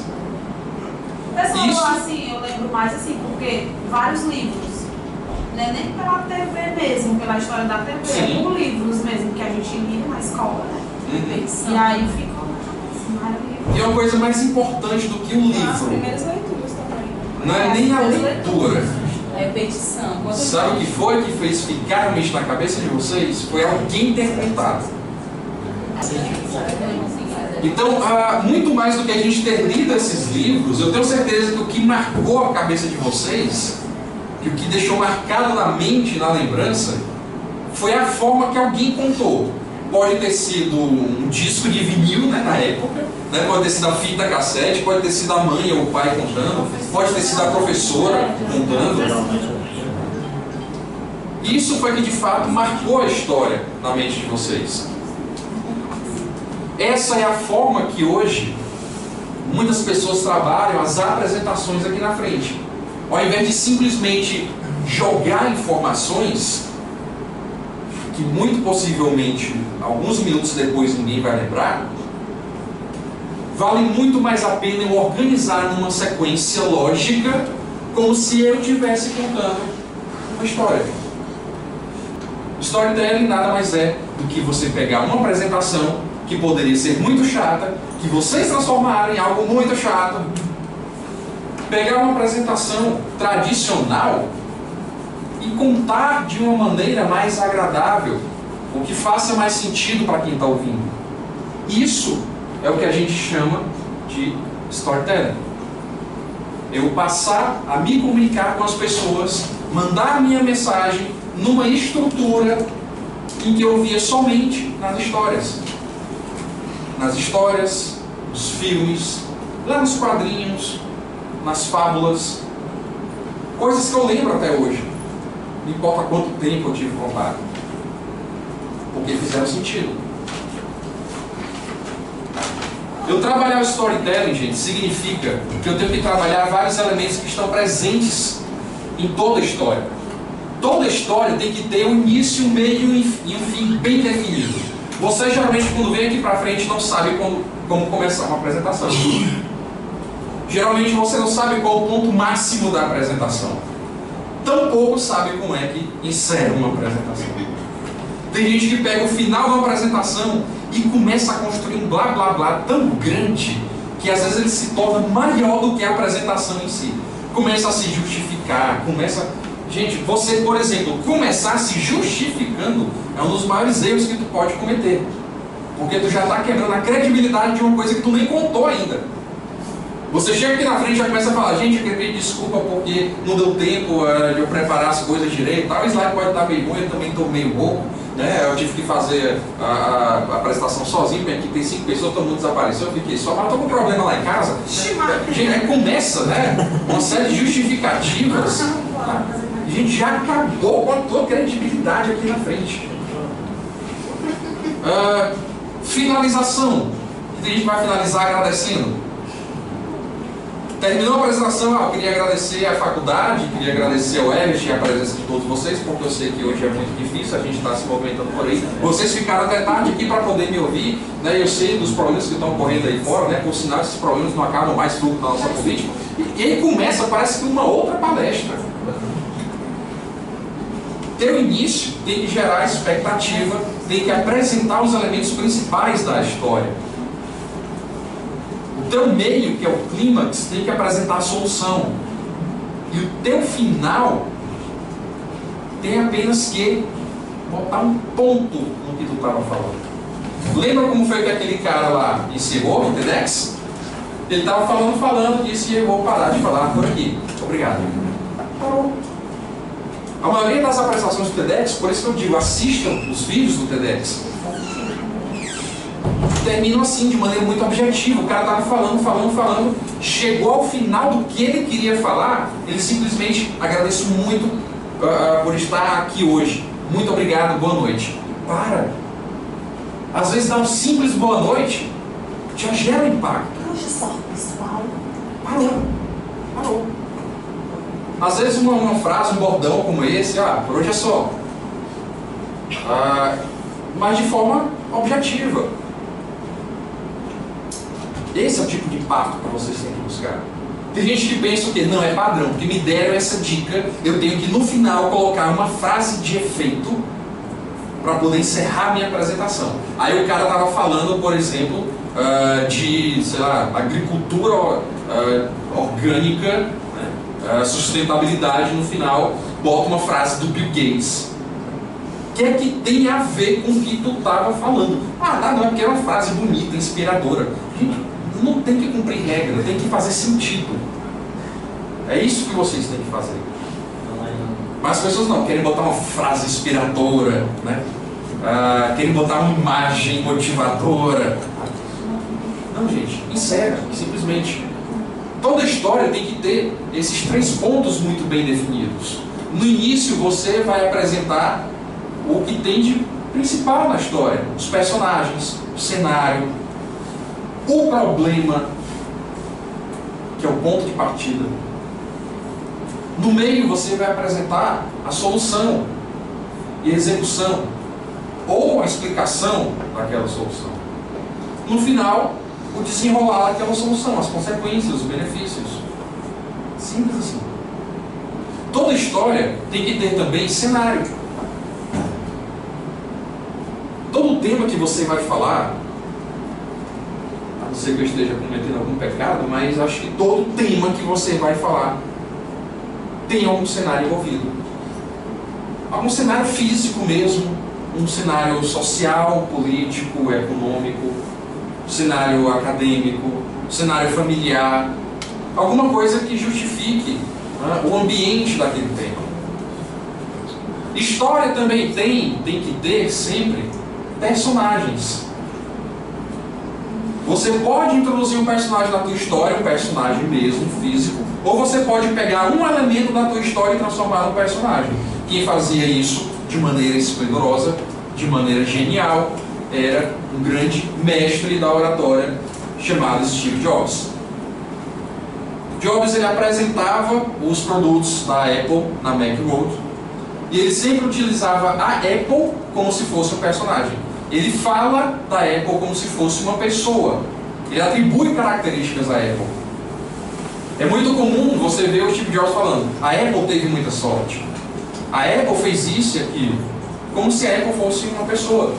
[SPEAKER 4] Pessoal,
[SPEAKER 1] Isso.
[SPEAKER 4] assim, eu lembro mais assim, porque vários livros, né? Nem pela TV mesmo, pela história da TV,
[SPEAKER 1] Sim.
[SPEAKER 4] por livros mesmo que a gente lia na escola, né? E aí ficou maravilhoso.
[SPEAKER 1] E uma coisa mais importante do que o
[SPEAKER 4] As
[SPEAKER 1] livro
[SPEAKER 4] primeiras leituras também.
[SPEAKER 1] não é nem a leitura.
[SPEAKER 3] Repetição.
[SPEAKER 1] Sabe o que foi que fez ficar realmente na cabeça de vocês? Foi alguém ter contado. Então, muito mais do que a gente ter lido esses livros, eu tenho certeza que o que marcou a cabeça de vocês, que o que deixou marcado na mente, na lembrança, foi a forma que alguém contou. Pode ter sido um disco de vinil, né, na época, né, pode ter sido a fita cassete, pode ter sido a mãe ou o pai contando, pode ter sido a professora contando. Isso foi que de fato marcou a história na mente de vocês. Essa é a forma que hoje muitas pessoas trabalham as apresentações aqui na frente. Ao invés de simplesmente jogar informações que muito possivelmente alguns minutos depois ninguém vai lembrar, vale muito mais a pena eu organizar numa sequência lógica, como se eu estivesse contando uma história. Storytelling nada mais é do que você pegar uma apresentação que poderia ser muito chata, que vocês transformaram em algo muito chato, pegar uma apresentação tradicional e contar de uma maneira mais agradável, o que faça mais sentido para quem está ouvindo. Isso é o que a gente chama de storytelling. Eu passar a me comunicar com as pessoas, mandar a minha mensagem numa estrutura em que eu via somente nas histórias. Nas histórias, nos filmes, lá nos quadrinhos, nas fábulas. Coisas que eu lembro até hoje. Não importa quanto tempo eu tive contato. Porque fizeram sentido. Eu trabalhar o storytelling, gente, significa que eu tenho que trabalhar vários elementos que estão presentes em toda a história. Toda história tem que ter um início, um meio e um fim bem definido. Você geralmente, quando vem aqui pra frente, não sabe como começar uma apresentação. Geralmente você não sabe qual o ponto máximo da apresentação. Tampouco sabe como é que encerra uma apresentação. Tem gente que pega o final da apresentação e começa a construir um blá blá blá tão grande que às vezes ele se torna maior do que a apresentação em si. Começa a se justificar, Gente, você, por exemplo, começar se justificando é um dos maiores erros que tu pode cometer. Porque tu já está quebrando a credibilidade de uma coisa que tu nem contou ainda. Você chega aqui na frente e já começa a falar: gente, eu queria pedir desculpa porque não deu tempo de eu preparar as coisas direito. Tal slide pode estar meio ruim, eu também estou meio rouco, né? Eu tive que fazer a apresentação sozinho, porque aqui tem 5 pessoas, todo mundo desapareceu, eu fiquei só, mas estou com um problema lá em casa. Gente, aí começa, né, uma série de justificativas. A gente já acabou com a tua credibilidade aqui na frente. Finalização. A gente vai finalizar agradecendo. Terminou a apresentação, eu queria agradecer à faculdade, queria agradecer ao Everett e a presença de todos vocês, porque eu sei que hoje é muito difícil, a gente está se movimentando por aí. Vocês ficaram até tarde aqui para poder me ouvir, né? Eu sei dos problemas que estão ocorrendo aí fora, né? Por sinal, esses problemas não acabam mais tudo na nossa política. E aí começa, parece que uma outra palestra. Teu início tem que gerar expectativa, tem que apresentar os elementos principais da história. O teu meio, que é o clímax, tem que apresentar a solução. E o teu final tem apenas que botar um ponto no que tu estava falando. Lembra como foi que aquele cara lá encerrou no TEDx? Ele estava falando, disse: eu vou parar de falar por aqui. Obrigado. Parou. A maioria das apresentações do TEDx, por isso que eu digo, assistam os vídeos do TEDx. Terminam assim, de maneira muito objetiva. O cara estava falando, chegou ao final do que ele queria falar, ele simplesmente: agradeço muito por estar aqui hoje. Muito obrigado, boa noite. Para. Às vezes dar um simples boa noite já gera impacto.
[SPEAKER 2] Hoje só, pessoal.
[SPEAKER 1] Parou. Às vezes uma frase, um bordão como esse: por hoje é só. Mas de forma objetiva. Esse é o tipo de impacto que vocês têm que buscar. Tem gente que pensa que não é padrão, porque me deram essa dica, eu tenho que no final colocar uma frase de efeito para poder encerrar a minha apresentação. Aí o cara estava falando, por exemplo, de, sei lá, agricultura orgânica, né? Sustentabilidade, no final bota uma frase do Bill Gates. O que é que tem a ver com o que tu estava falando? Não, é porque é uma frase bonita, inspiradora. Gente, não tem que cumprir regra, tem que fazer sentido. É isso que vocês têm que fazer. Mas as pessoas não querem botar uma frase inspiradora, né? Querem botar uma imagem motivadora. Não, gente, encerra, simplesmente. Toda história tem que ter esses 3 pontos muito bem definidos. No início você vai apresentar o que tem de principal na história: os personagens, o cenário, o problema, que é o ponto de partida. No meio você vai apresentar a solução e a execução, ou a explicação daquela solução. No final, o desenrolar daquela solução, as consequências, os benefícios. Simples assim. Toda história tem que ter também cenário. Todo tema que você vai falar, a não ser que eu esteja cometendo algum pecado, mas acho que todo tema que você vai falar tem algum cenário envolvido. Algum cenário físico mesmo, um cenário social, político, econômico, cenário acadêmico, cenário familiar, alguma coisa que justifique o ambiente daquele tema. História também tem que ter sempre personagens. Você pode introduzir um personagem na tua história, um personagem mesmo, físico, ou você pode pegar um elemento da tua história e transformar num personagem. Quem fazia isso de maneira esplendorosa, de maneira genial, era um grande mestre da oratória chamado Steve Jobs. Jobs ele apresentava os produtos da Apple na Macworld e ele sempre utilizava a Apple como se fosse um personagem. Ele fala da Apple como se fosse uma pessoa. Ele atribui características à Apple. É muito comum você ver o Steve Jobs falando: a Apple teve muita sorte, a Apple fez isso e aquilo, como se a Apple fosse uma pessoa.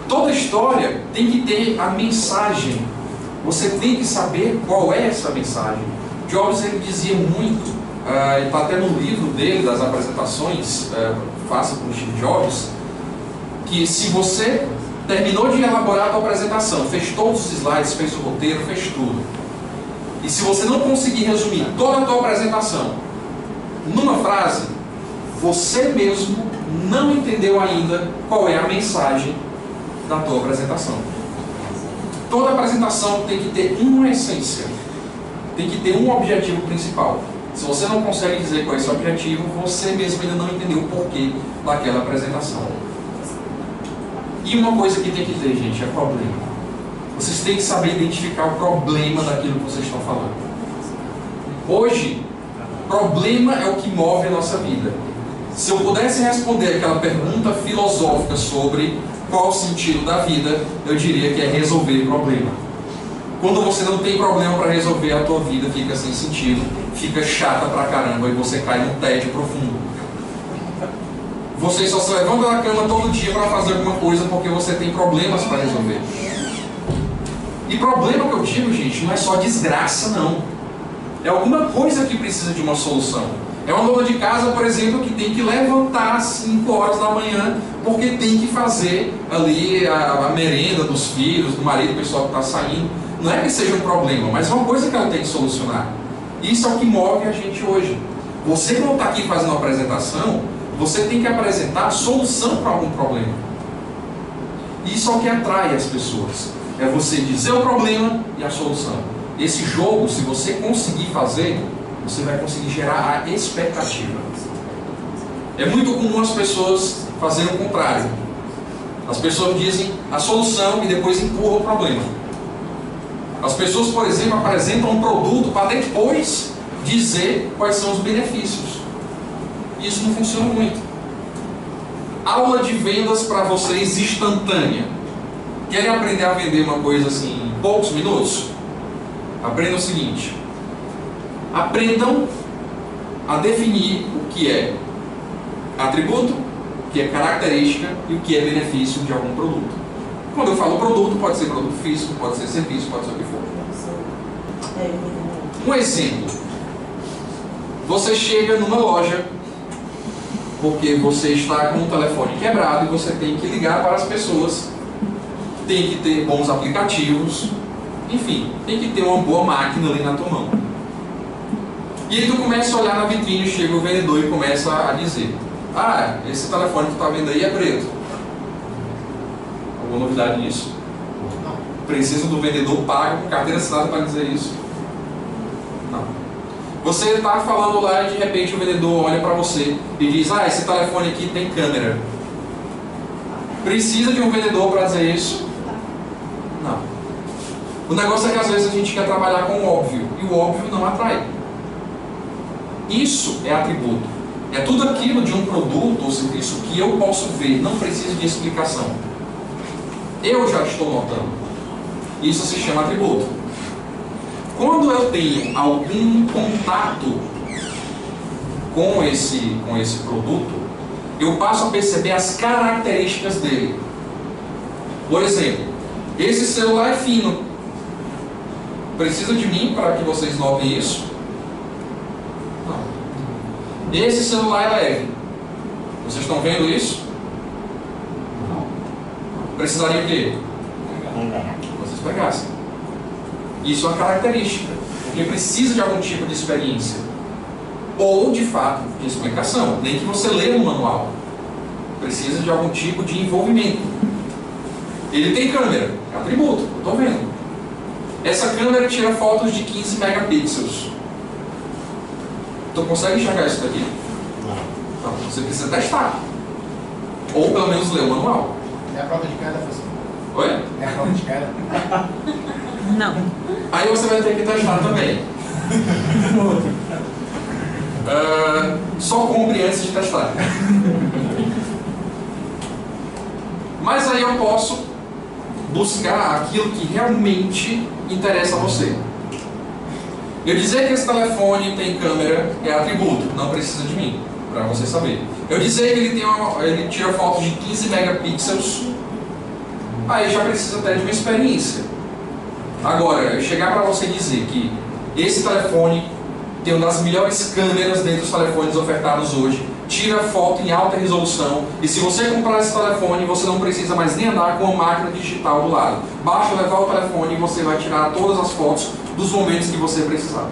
[SPEAKER 1] Toda história tem que ter a mensagem. Você tem que saber qual é essa mensagem. Jobs ele dizia muito, está até no livro dele, das apresentações, Faça com Steve Jobs, que se você terminou de elaborar a sua apresentação, fez todos os slides, fez o roteiro, fez tudo, e se você não conseguir resumir toda a sua apresentação numa frase, você mesmo não entendeu ainda qual é a mensagem da tua apresentação. Toda apresentação tem que ter uma essência, tem que ter um objetivo principal. Se você não consegue dizer qual é esse objetivo, você mesmo ainda não entendeu o porquê daquela apresentação. E uma coisa que tem que ter, gente, é problema. Vocês têm que saber identificar o problema daquilo que vocês estão falando. Hoje, problema é o que move a nossa vida. Se eu pudesse responder aquela pergunta filosófica sobre qual o sentido da vida, eu diria que é resolver problema. Quando você não tem problema para resolver, a tua vida fica sem sentido, fica chata pra caramba e você cai num tédio profundo. Você só se levanta da cama todo dia para fazer alguma coisa porque você tem problemas para resolver. E problema que eu digo, gente, não é só desgraça, não. É alguma coisa que precisa de uma solução. É uma dona de casa, por exemplo, que tem que levantar às 5 horas da manhã porque tem que fazer ali a merenda dos filhos, do marido, do pessoal que está saindo. Não é que seja um problema, mas é uma coisa que ela tem que solucionar. Isso é o que move a gente hoje. Você que não está aqui fazendo uma apresentação, você tem que apresentar a solução para algum problema. Isso é o que atrai as pessoas. É você dizer o problema e a solução. Esse jogo, se você conseguir fazer, você vai conseguir gerar a expectativa. É muito comum as pessoas fazerem o contrário. As pessoas dizem a solução e depois empurram o problema. As pessoas, por exemplo, apresentam um produto para depois dizer quais são os benefícios. Isso não funciona muito. Aula de vendas para vocês instantânea. Querem aprender a vender uma coisa assim em poucos minutos? Aprendam o seguinte. Aprendam a definir o que é atributo, o que é característica e o que é benefício de algum produto. Quando eu falo produto, pode ser produto físico, pode ser serviço, pode ser o que for. Um exemplo. Você chega numa loja porque você está com um telefone quebrado e você tem que ligar para as pessoas. Tem que ter bons aplicativos. Enfim, tem que ter uma boa máquina ali na tua mão. E aí tu começa a olhar na vitrine, chega o vendedor e começa a dizer: ah, esse telefone que tu está vendo aí é preto. Alguma novidade nisso? Precisa do vendedor pago com carteira assinada para dizer isso? Não. Você está falando lá e de repente o vendedor olha para você e diz: ah, esse telefone aqui tem câmera. Precisa de um vendedor para dizer isso? Não. O negócio é que às vezes a gente quer trabalhar com o óbvio e o óbvio não atrai. Isso é atributo. É tudo aquilo de um produto ou serviço que eu posso ver, não preciso de explicação. Eu já estou notando. Isso se chama atributo. Quando eu tenho algum contato com esse produto, eu passo a perceber as características dele. Por exemplo, esse celular é fino. Precisa de mim para que vocês notem isso? Não. Esse celular é leve. Vocês estão vendo isso? Não. Precisaria o quê? Vocês pegassem. Isso é uma característica, porque precisa de algum tipo de experiência ou, de fato, de explicação. Nem que você leia no manual. Precisa de algum tipo de envolvimento. Ele tem câmera, é atributo, eu estou vendo. Essa câmera tira fotos de 15 megapixels. Tu consegue enxergar isso daqui? Não. Você precisa testar. Ou pelo menos ler o manual.
[SPEAKER 7] É a prova de queda, professor?
[SPEAKER 1] Oi?
[SPEAKER 7] É a prova de queda.
[SPEAKER 2] Não.
[SPEAKER 1] Aí você vai ter que testar também. Só compre antes de testar. Mas aí eu posso buscar aquilo que realmente interessa a você. Eu dizer que esse telefone tem câmera é atributo, não precisa de mim, para você saber. Eu dizer que ele tira foto de 15 megapixels, aí já precisa até de uma experiência. Agora, eu chegar para você dizer que esse telefone tem uma das melhores câmeras dentro dos telefones ofertados hoje, tira foto em alta resolução, e se você comprar esse telefone, você não precisa mais nem andar com uma máquina digital do lado. Basta levar o telefone e você vai tirar todas as fotos dos momentos que você precisar.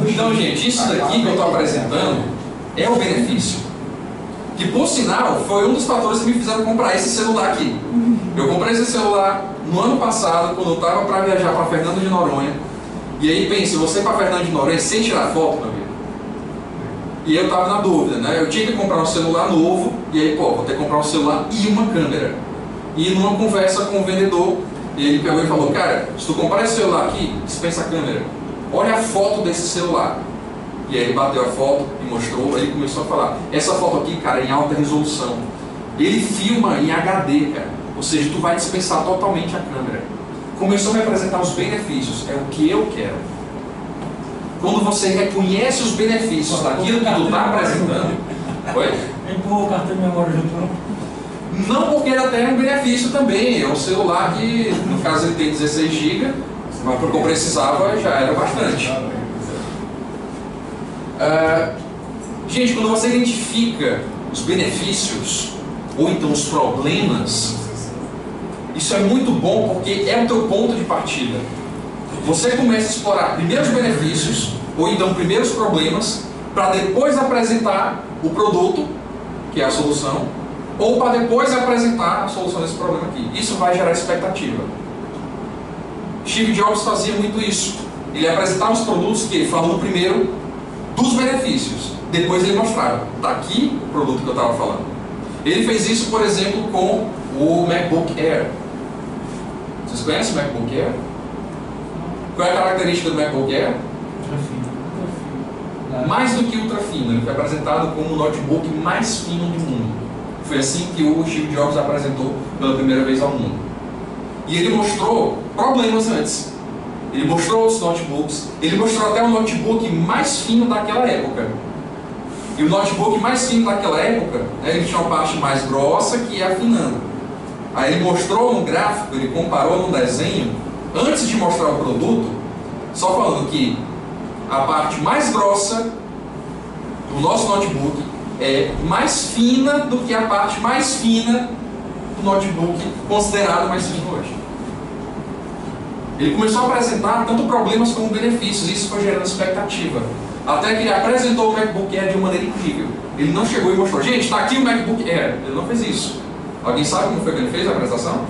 [SPEAKER 1] Então, gente, isso daqui que eu estou apresentando é o benefício. Que, por sinal, foi um dos fatores que me fizeram comprar esse celular aqui. Eu comprei esse celular no ano passado, quando eu estava para viajar para Fernando de Noronha. E aí, pense, você para Fernando de Noronha sem tirar foto, meu amigo. E eu estava na dúvida, né? Eu tinha que comprar um celular novo, e aí, pô, vou ter que comprar um celular e uma câmera. E numa conversa com o vendedor, ele pegou e falou: cara, se tu comprar esse celular aqui, dispensa a câmera. Olha a foto desse celular. E aí ele bateu a foto e mostrou, aí ele começou a falar: essa foto aqui, cara, é em alta resolução. Ele filma em HD, cara. Ou seja, tu vai dispensar totalmente a câmera. Começou a me apresentar os benefícios. É o que eu quero. Quando você reconhece os benefícios daquilo que tu está apresentando... Oi?
[SPEAKER 10] Empurrou o cartão de memória junto.
[SPEAKER 1] Não, porque ele até é um benefício também. É um celular que, no caso, ele tem 16 GB, mas para o que eu precisava já era bastante. Gente, quando você identifica os benefícios ou então os problemas, isso é muito bom porque é o teu ponto de partida. Você começa a explorar primeiro os benefícios ou então primeiro os problemas para depois apresentar o produto, que é a solução, ou para depois apresentar a solução desse problema aqui. Isso vai gerar expectativa. Steve Jobs fazia muito isso. Ele apresentava os produtos que ele falou primeiro dos benefícios. Depois ele mostrava: está aqui o produto que eu estava falando. Ele fez isso, por exemplo, com o MacBook Air. Vocês conhecem o MacBook Air? Qual é a característica do MacBook Air? Mais do que ultra fino. Ele foi apresentado como o notebook mais fino do mundo. Foi assim que o Steve Jobs apresentou pela primeira vez ao mundo. E ele mostrou problemas antes. Ele mostrou os notebooks. Ele mostrou até o notebook mais fino daquela época. E o notebook mais fino daquela época, né, ele tinha uma parte mais grossa que ia afinando. Aí ele mostrou no gráfico, ele comparou no desenho, antes de mostrar o produto, só falando que a parte mais grossa do nosso notebook é mais fina do que a parte mais fina do notebook considerado mais fino hoje. Ele começou a apresentar tanto problemas como benefícios, e isso foi gerando expectativa. Até que ele apresentou o MacBook Air de uma maneira incrível. Ele não chegou e mostrou: gente, está aqui o MacBook Air. Ele não fez isso. Alguém sabe como foi que ele fez a apresentação?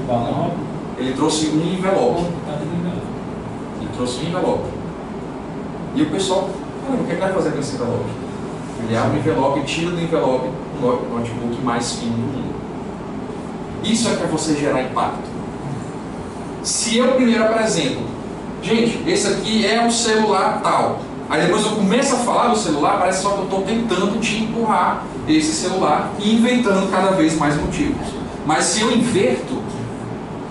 [SPEAKER 1] Não. Ele trouxe um envelope. Ele trouxe um envelope. E o pessoal: o que ele vai fazer com esse envelope? Ele abre o envelope e tira do envelope o notebook mais fino do mundo. Isso é para você gerar impacto. Se eu primeiro apresento: gente, esse aqui é um celular tal. Aí depois eu começo a falar do celular, parece só que eu estou tentando te empurrar esse celular e inventando cada vez mais motivos. Mas se eu inverto,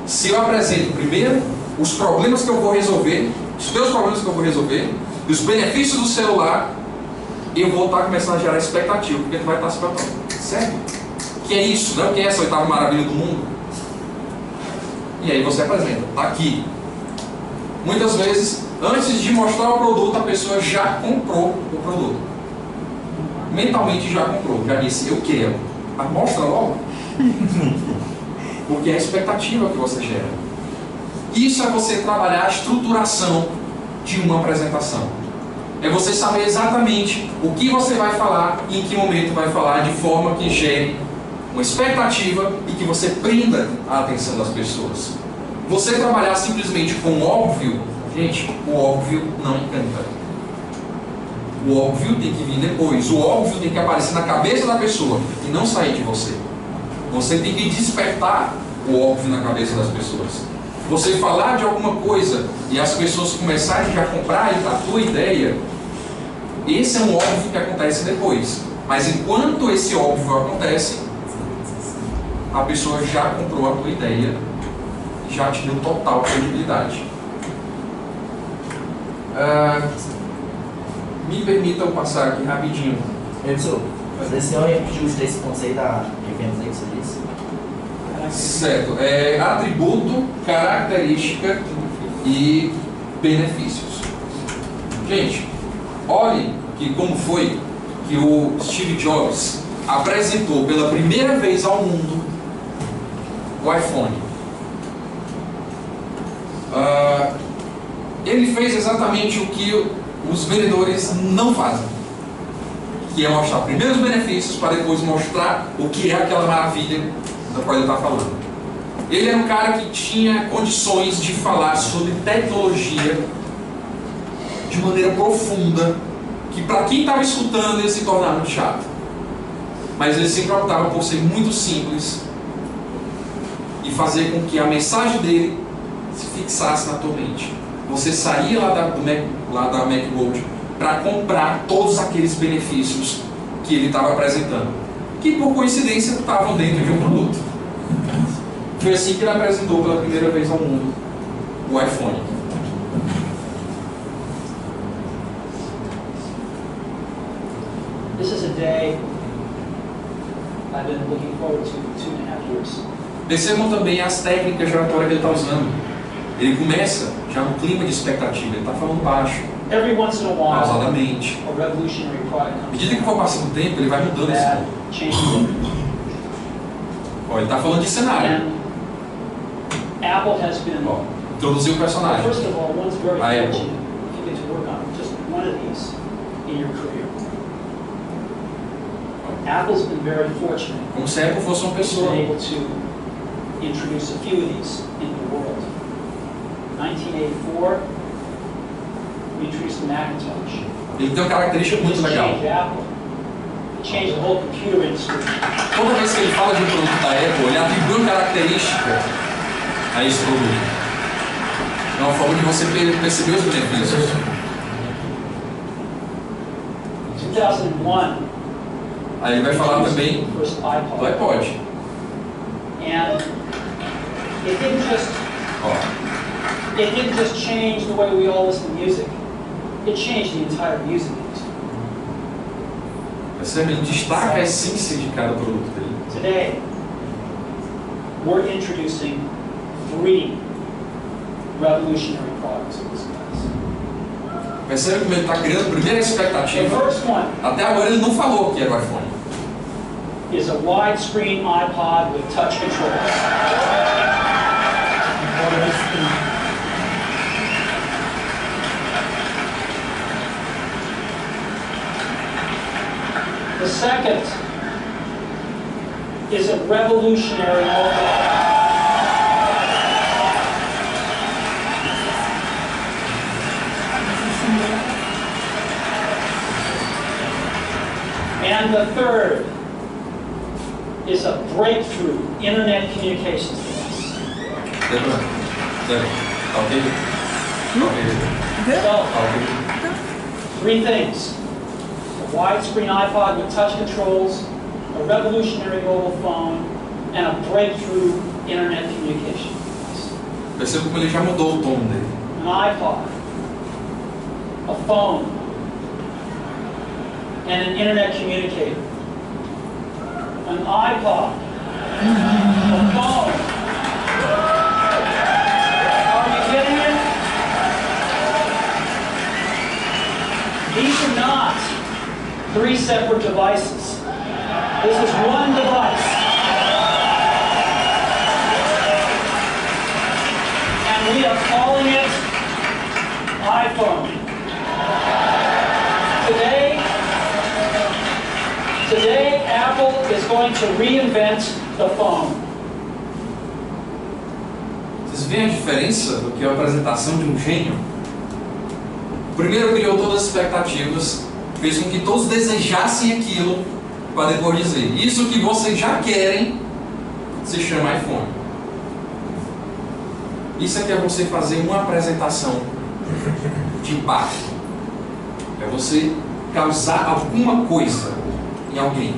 [SPEAKER 1] se eu apresento primeiro os problemas que eu vou resolver, os teus problemas que eu vou resolver, e os benefícios do celular, eu vou estar começando a gerar expectativa, porque tu vai estar se preocupando. Sério? Que é isso? Não é o que é essa oitava maravilha do mundo? E aí você apresenta: está aqui. Muitas vezes, antes de mostrar o produto, a pessoa já comprou o produto. Mentalmente já comprou, já disse: eu quero. Mas mostra logo. Porque é a expectativa que você gera. Isso é você trabalhar a estruturação de uma apresentação. É você saber exatamente o que você vai falar e em que momento vai falar, de forma que gere uma expectativa e que você prenda a atenção das pessoas. Você trabalhar simplesmente com o óbvio, gente, o óbvio não encanta. O óbvio tem que vir depois. O óbvio tem que aparecer na cabeça da pessoa e não sair de você. Você tem que despertar o óbvio na cabeça das pessoas. Você falar de alguma coisa e as pessoas começarem já a comprar a tua ideia, esse é um óbvio que acontece depois. Mas enquanto esse óbvio acontece, a pessoa já comprou a tua ideia e já te deu total credibilidade. Me permitam passar aqui rapidinho.
[SPEAKER 12] Edson, esse ano eu pedi os 3 pontos aí da eventos aí que você disse.
[SPEAKER 1] Certo. Atributo, característica e benefícios. Gente, olhem que como foi que o Steve Jobs apresentou pela primeira vez ao mundo o iPhone. Ele fez exatamente o que os vendedores não fazem, que é mostrar primeiro os benefícios para depois mostrar o que é aquela maravilha da qual ele está falando. Ele era um cara que tinha condições de falar sobre tecnologia de maneira profunda, que para quem estava escutando ia se tornar muito chato. Mas ele sempre optava por ser muito simples e fazer com que a mensagem dele se fixasse na tua mente. Você saía lá da Macworld para comprar todos aqueles benefícios que ele estava apresentando, que por coincidência estavam dentro de um produto. Foi assim que ele apresentou pela primeira vez ao mundo o iPhone.
[SPEAKER 13] This is a day I've been looking forward to 2.5 years.
[SPEAKER 1] Percebam também as técnicas de oratória que ele está usando. Ele começa já no clima de expectativa, ele está falando baixo, pausadamente. À medida que for passando o tempo, ele vai mudando esse tom. Ele está falando de cenário.
[SPEAKER 13] Apple has been,
[SPEAKER 1] introduziu o personagem.
[SPEAKER 13] First of all, one's very
[SPEAKER 1] a Apple.
[SPEAKER 13] fortunate if you get to work on just one of these in your career. Apple's been very fortunate.
[SPEAKER 1] Como se a Apple fosse uma pessoa.
[SPEAKER 13] Been able to introduce a few of these in the world. 1984, we introduced the Macintosh.
[SPEAKER 1] Ele tem uma característica muito legal.
[SPEAKER 13] Changed the whole computer industry.
[SPEAKER 1] Toda vez que ele fala de um produto da Apple, ele atribui uma característica a esse produto. É uma forma de você perceber os benefícios.
[SPEAKER 13] 2001.
[SPEAKER 1] Aí ele vai falar também do iPod.
[SPEAKER 13] And it didn't just change the way we all listen to music. It changed the entire music industry.
[SPEAKER 1] Ele destaca a essência de cada produto dele.
[SPEAKER 13] Today, we're introducing 3 revolutionary products in this class.
[SPEAKER 1] Percebe como ele está criando a primeira expectativa? Até agora ele não falou que era o iPhone.
[SPEAKER 13] Is a widescreen iPod with touch controls. The second is a revolutionary mobile. And the third is a breakthrough internet communications device. So, 3 things. A widescreen iPod with touch controls, a revolutionary mobile phone, and a breakthrough internet communication device.
[SPEAKER 1] Perceba como ele já mudou o tom dele.
[SPEAKER 13] An iPod, a phone, and an internet communicator. An iPod, a phone. Are you kidding me? These are not 3 separate devices. This is one device. And we are calling it iPhone. Today, Apple is going to reinvent the phone.
[SPEAKER 1] Vocês veem a diferença do que é a apresentação de um gênio? O primeiro criou todas as expectativas fez com que todos desejassem aquilo, para depois dizer: isso que vocês já querem se chama iPhone. Isso aqui é você fazer uma apresentação de impacto. É você causar alguma coisa em alguém.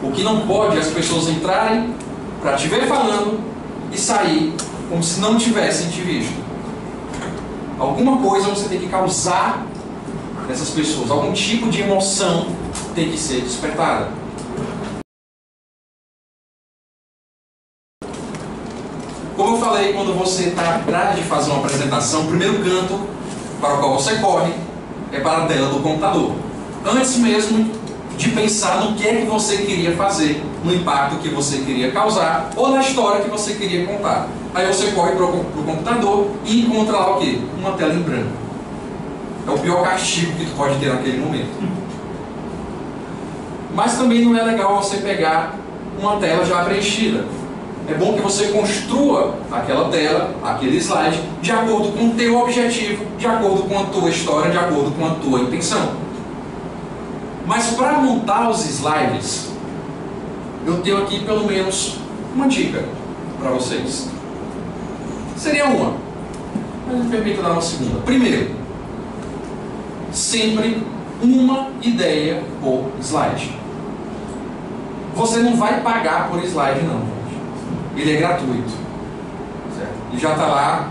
[SPEAKER 1] O que não pode é as pessoas entrarem para te ver falando e sair como se não tivessem te visto. Alguma coisa você tem que causar nessas pessoas. Algum tipo de emoção tem que ser despertada. Como eu falei, quando você está atrás de fazer uma apresentação, o primeiro canto para o qual você corre é para a tela do computador. Antes mesmo de pensar no que é que você queria fazer, no impacto que você queria causar ou na história que você queria contar. Aí você corre para o computador e encontra lá o quê? Uma tela em branco. É o pior castigo que tu pode ter naquele momento. Mas também não é legal você pegar uma tela já preenchida. É bom que você construa aquela tela, aquele slide, de acordo com o teu objetivo, de acordo com a tua história, de acordo com a tua intenção. Mas para montar os slides, eu tenho aqui pelo menos uma dica para vocês. Seria uma, mas me permita dar uma segunda. Primeiro, sempre uma ideia por slide. Você não vai pagar por slide não, gente. Ele é gratuito, certo? Ele já está lá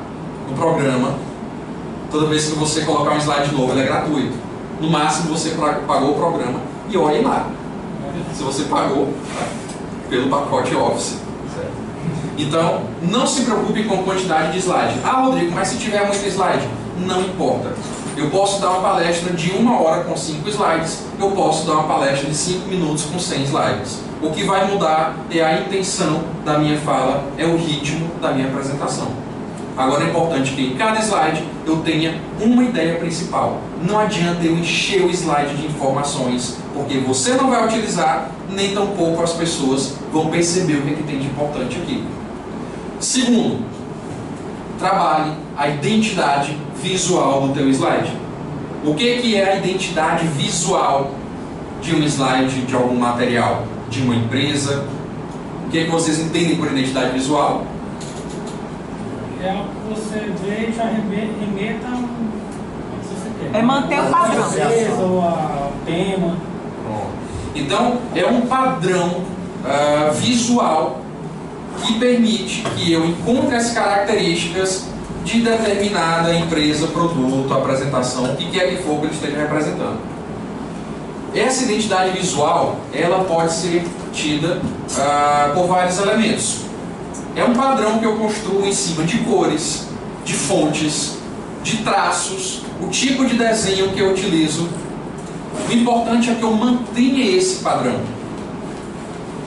[SPEAKER 1] no programa. Toda vez que você colocar um slide novo, ele é gratuito. No máximo você pagou o programa e olhe lá se você pagou, tá? Pelo pacote Office, certo? Então, não se preocupe com a quantidade de slide. Ah, Rodrigo, mas se tiver muito slide, não importa. Eu posso dar uma palestra de 1 hora com 5 slides, eu posso dar uma palestra de 5 minutos com 100 slides. O que vai mudar é a intenção da minha fala, é o ritmo da minha apresentação. Agora é importante que em cada slide eu tenha uma ideia principal. Não adianta eu encher o slide de informações, porque você não vai utilizar, nem tampouco as pessoas vão perceber o que é que tem de importante aqui. Segundo, trabalhe a identidade visual do teu slide. O que é a identidade visual de um slide, de algum material, de uma empresa? O que é que vocês entendem por identidade visual?
[SPEAKER 10] É algo que você vê e já remeta ao que você quer.
[SPEAKER 2] É manter o padrão.
[SPEAKER 10] Ou ao tema.
[SPEAKER 1] Então, é um padrão visual que permite que eu encontre as características de determinada empresa, produto, apresentação, o que quer que for que ele esteja representando. Essa identidade visual, ela pode ser tida por vários elementos. É um padrão que eu construo em cima de cores, de fontes, de traços, o tipo de desenho que eu utilizo. O importante é que eu mantenha esse padrão.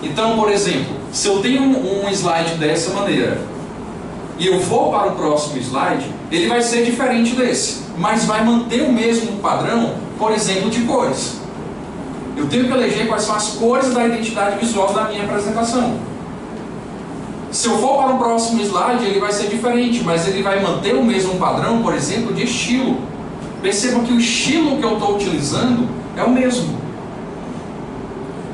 [SPEAKER 1] Então, por exemplo, se eu tenho um slide dessa maneira e eu vou para o próximo slide, ele vai ser diferente desse, mas vai manter o mesmo padrão, por exemplo, de cores. Eu tenho que eleger quais são as cores da identidade visual da minha apresentação. Se eu for para o próximo slide, ele vai ser diferente, mas ele vai manter o mesmo padrão, por exemplo, de estilo. Perceba que o estilo que eu estou utilizando é o mesmo.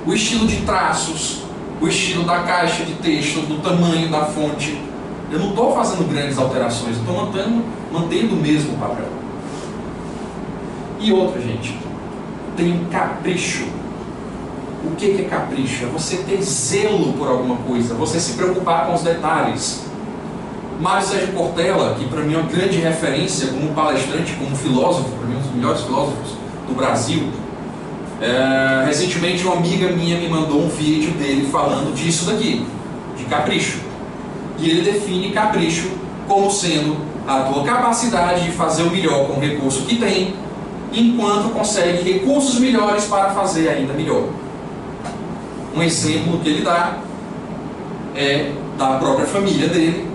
[SPEAKER 1] O estilo de traços, o estilo da caixa de texto, do tamanho da fonte. Eu não estou fazendo grandes alterações, eu estou mantendo o mesmo padrão. E outra, gente, tem um capricho. O que é capricho? É você ter zelo por alguma coisa, você se preocupar com os detalhes. Mário Sérgio Cortella, que para mim é uma grande referência como palestrante, como filósofo, para mim um dos melhores filósofos do Brasil. Recentemente uma amiga minha me mandou um vídeo dele falando disso daqui, de capricho. E ele define capricho como sendo a tua capacidade de fazer o melhor com o recurso que tem, enquanto consegue recursos melhores para fazer ainda melhor. Um exemplo que ele dá é da própria família dele.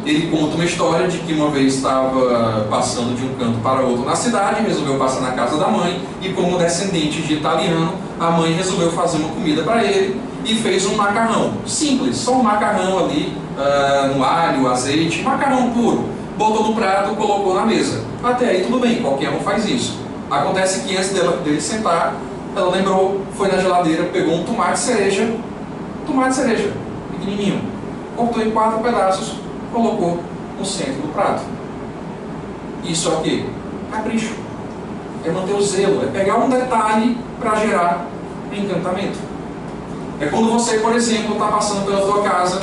[SPEAKER 1] Ele conta uma história de que uma vez estava passando de um canto para outro na cidade, resolveu passar na casa da mãe, e como descendente de italiano, a mãe resolveu fazer uma comida para ele e fez um macarrão simples, só um macarrão ali no alho, azeite, macarrão puro. Botou no prato, colocou na mesa. Até aí tudo bem, qualquer um faz isso. Acontece que antes dele sentar, ela lembrou, foi na geladeira, pegou um tomate cereja, pequenininho, cortou em 4 pedaços, colocou no centro do prato. Isso é o quê? Capricho. É manter o zelo, é pegar um detalhe para gerar encantamento. É quando você, por exemplo, está passando pela sua casa,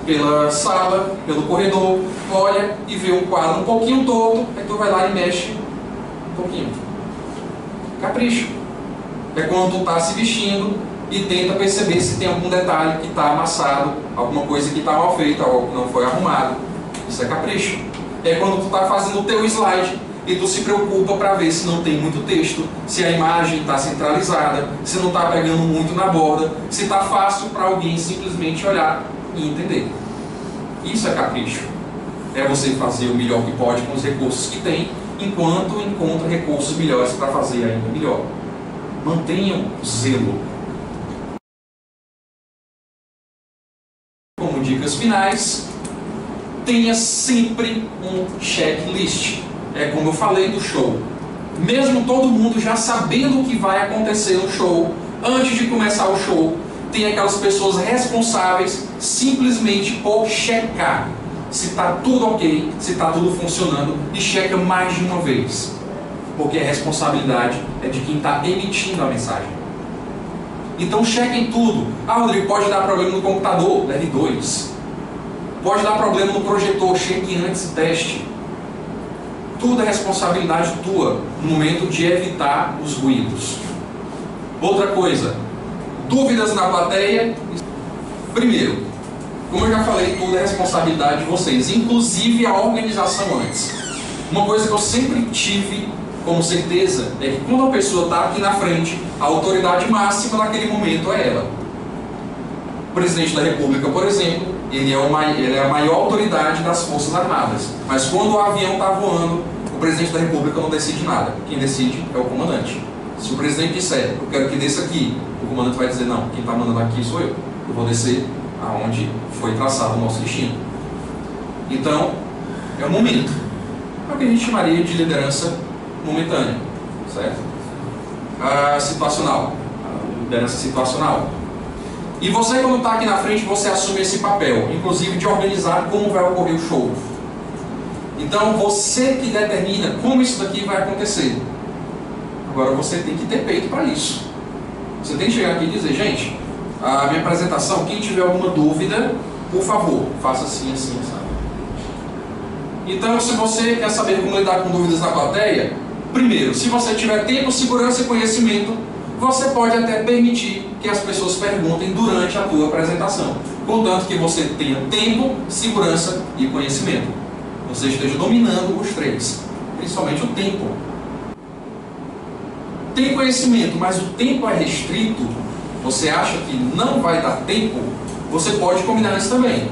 [SPEAKER 1] pela sala, pelo corredor, olha e vê um quadro um pouquinho torto, aí tu vai lá e mexe um pouquinho. Capricho. É quando tu está se vestindo e tenta perceber se tem algum detalhe que está amassado, alguma coisa que está mal feita, algo que não foi arrumado. Isso é capricho. É quando tu está fazendo o teu slide e tu se preocupa para ver se não tem muito texto, se a imagem está centralizada, se não está pegando muito na borda, se está fácil para alguém simplesmente olhar e entender. Isso é capricho. É você fazer o melhor que pode com os recursos que tem, enquanto encontra recursos melhores para fazer ainda melhor. Mantenham o zelo. Como dicas finais, tenha sempre um checklist. É como eu falei do show. Mesmo todo mundo já sabendo o que vai acontecer no show, antes de começar o show, tem aquelas pessoas responsáveis simplesmente por checar se está tudo ok, se está tudo funcionando, e checa mais de uma vez. Porque a responsabilidade é de quem está emitindo a mensagem. Então chequem tudo. Ah, Rodrigo, pode dar problema no computador? Leve 2. Pode dar problema no projetor? Cheque antes e teste. Tudo é responsabilidade tua no momento de evitar os ruídos. Outra coisa, dúvidas na plateia. Primeiro, como eu já falei, tudo é responsabilidade de vocês, inclusive a organização antes. Uma coisa que eu sempre tive como certeza é que quando a pessoa está aqui na frente, a autoridade máxima naquele momento é ela. O presidente da República, por exemplo, ele é a maior autoridade das Forças Armadas. Mas quando o avião está voando, o presidente da República não decide nada. Quem decide é o comandante. Se o presidente disser, eu quero que desça aqui, o comandante vai dizer, não, quem está mandando aqui sou eu. Eu vou descer aonde foi traçado o nosso destino. Então, é o momento. É o que a gente chamaria de liderança momentânea, certo? Situacional. Liderança situacional. E você, quando está aqui na frente, você assume esse papel, inclusive de organizar como vai ocorrer o show. Então, você que determina como isso daqui vai acontecer. Agora, você tem que ter peito para isso. Você tem que chegar aqui e dizer, gente, a minha apresentação, quem tiver alguma dúvida, por favor, faça assim, assim, sabe? Então, se você quer saber como lidar com dúvidas na plateia, primeiro, se você tiver tempo, segurança e conhecimento, você pode até permitir que as pessoas perguntem durante a tua apresentação, contanto que você tenha tempo, segurança e conhecimento. Você esteja dominando os 3, principalmente o tempo. Tem conhecimento, mas o tempo é restrito, você acha que não vai dar tempo, você pode combinar isso também.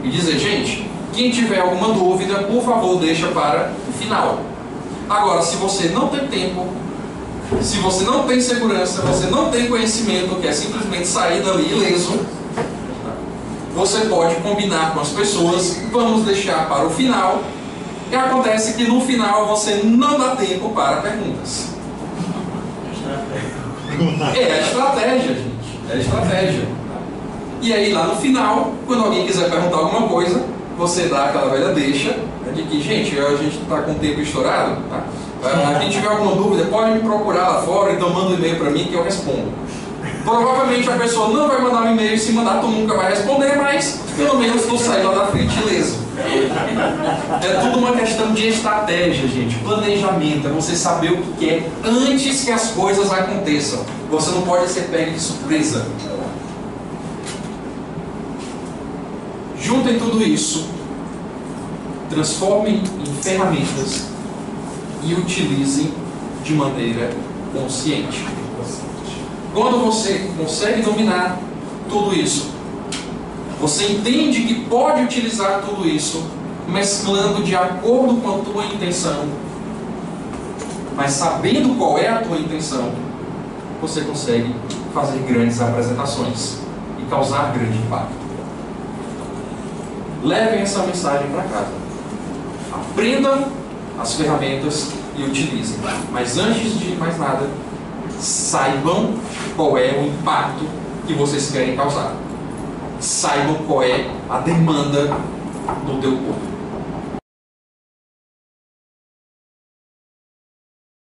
[SPEAKER 1] E dizer, gente, quem tiver alguma dúvida, por favor, deixa para o final. Agora, se você não tem tempo, se você não tem segurança, você não tem conhecimento, que é simplesmente sair dali ileso, você pode combinar com as pessoas, vamos deixar para o final, e acontece que no final você não dá tempo para perguntas. É a estratégia, gente. É a estratégia. E aí lá no final, quando alguém quiser perguntar alguma coisa, você dá aquela velha deixa, de que, gente, a gente está com o tempo estourado, tá? Quem tiver alguma dúvida, pode me procurar lá fora, então manda um e-mail para mim que eu respondo. Provavelmente a pessoa não vai mandar um e-mail, se mandar tu nunca vai responder, mas pelo menos tu sai lá da frente ileso. É tudo uma questão de estratégia, gente, planejamento, é você saber o que quer antes que as coisas aconteçam. Você não pode ser pego de surpresa. Juntem tudo isso, transformem em ferramentas e utilizem de maneira consciente. Quando você consegue dominar tudo isso, você entende que pode utilizar tudo isso, mesclando de acordo com a tua intenção, mas sabendo qual é a tua intenção, você consegue fazer grandes apresentações e causar grande impacto. Levem essa mensagem para casa. Aprendam as ferramentas e utilizem. Mas antes de mais nada, saibam qual é o impacto que vocês querem causar. Saibam qual é a demanda do teu corpo.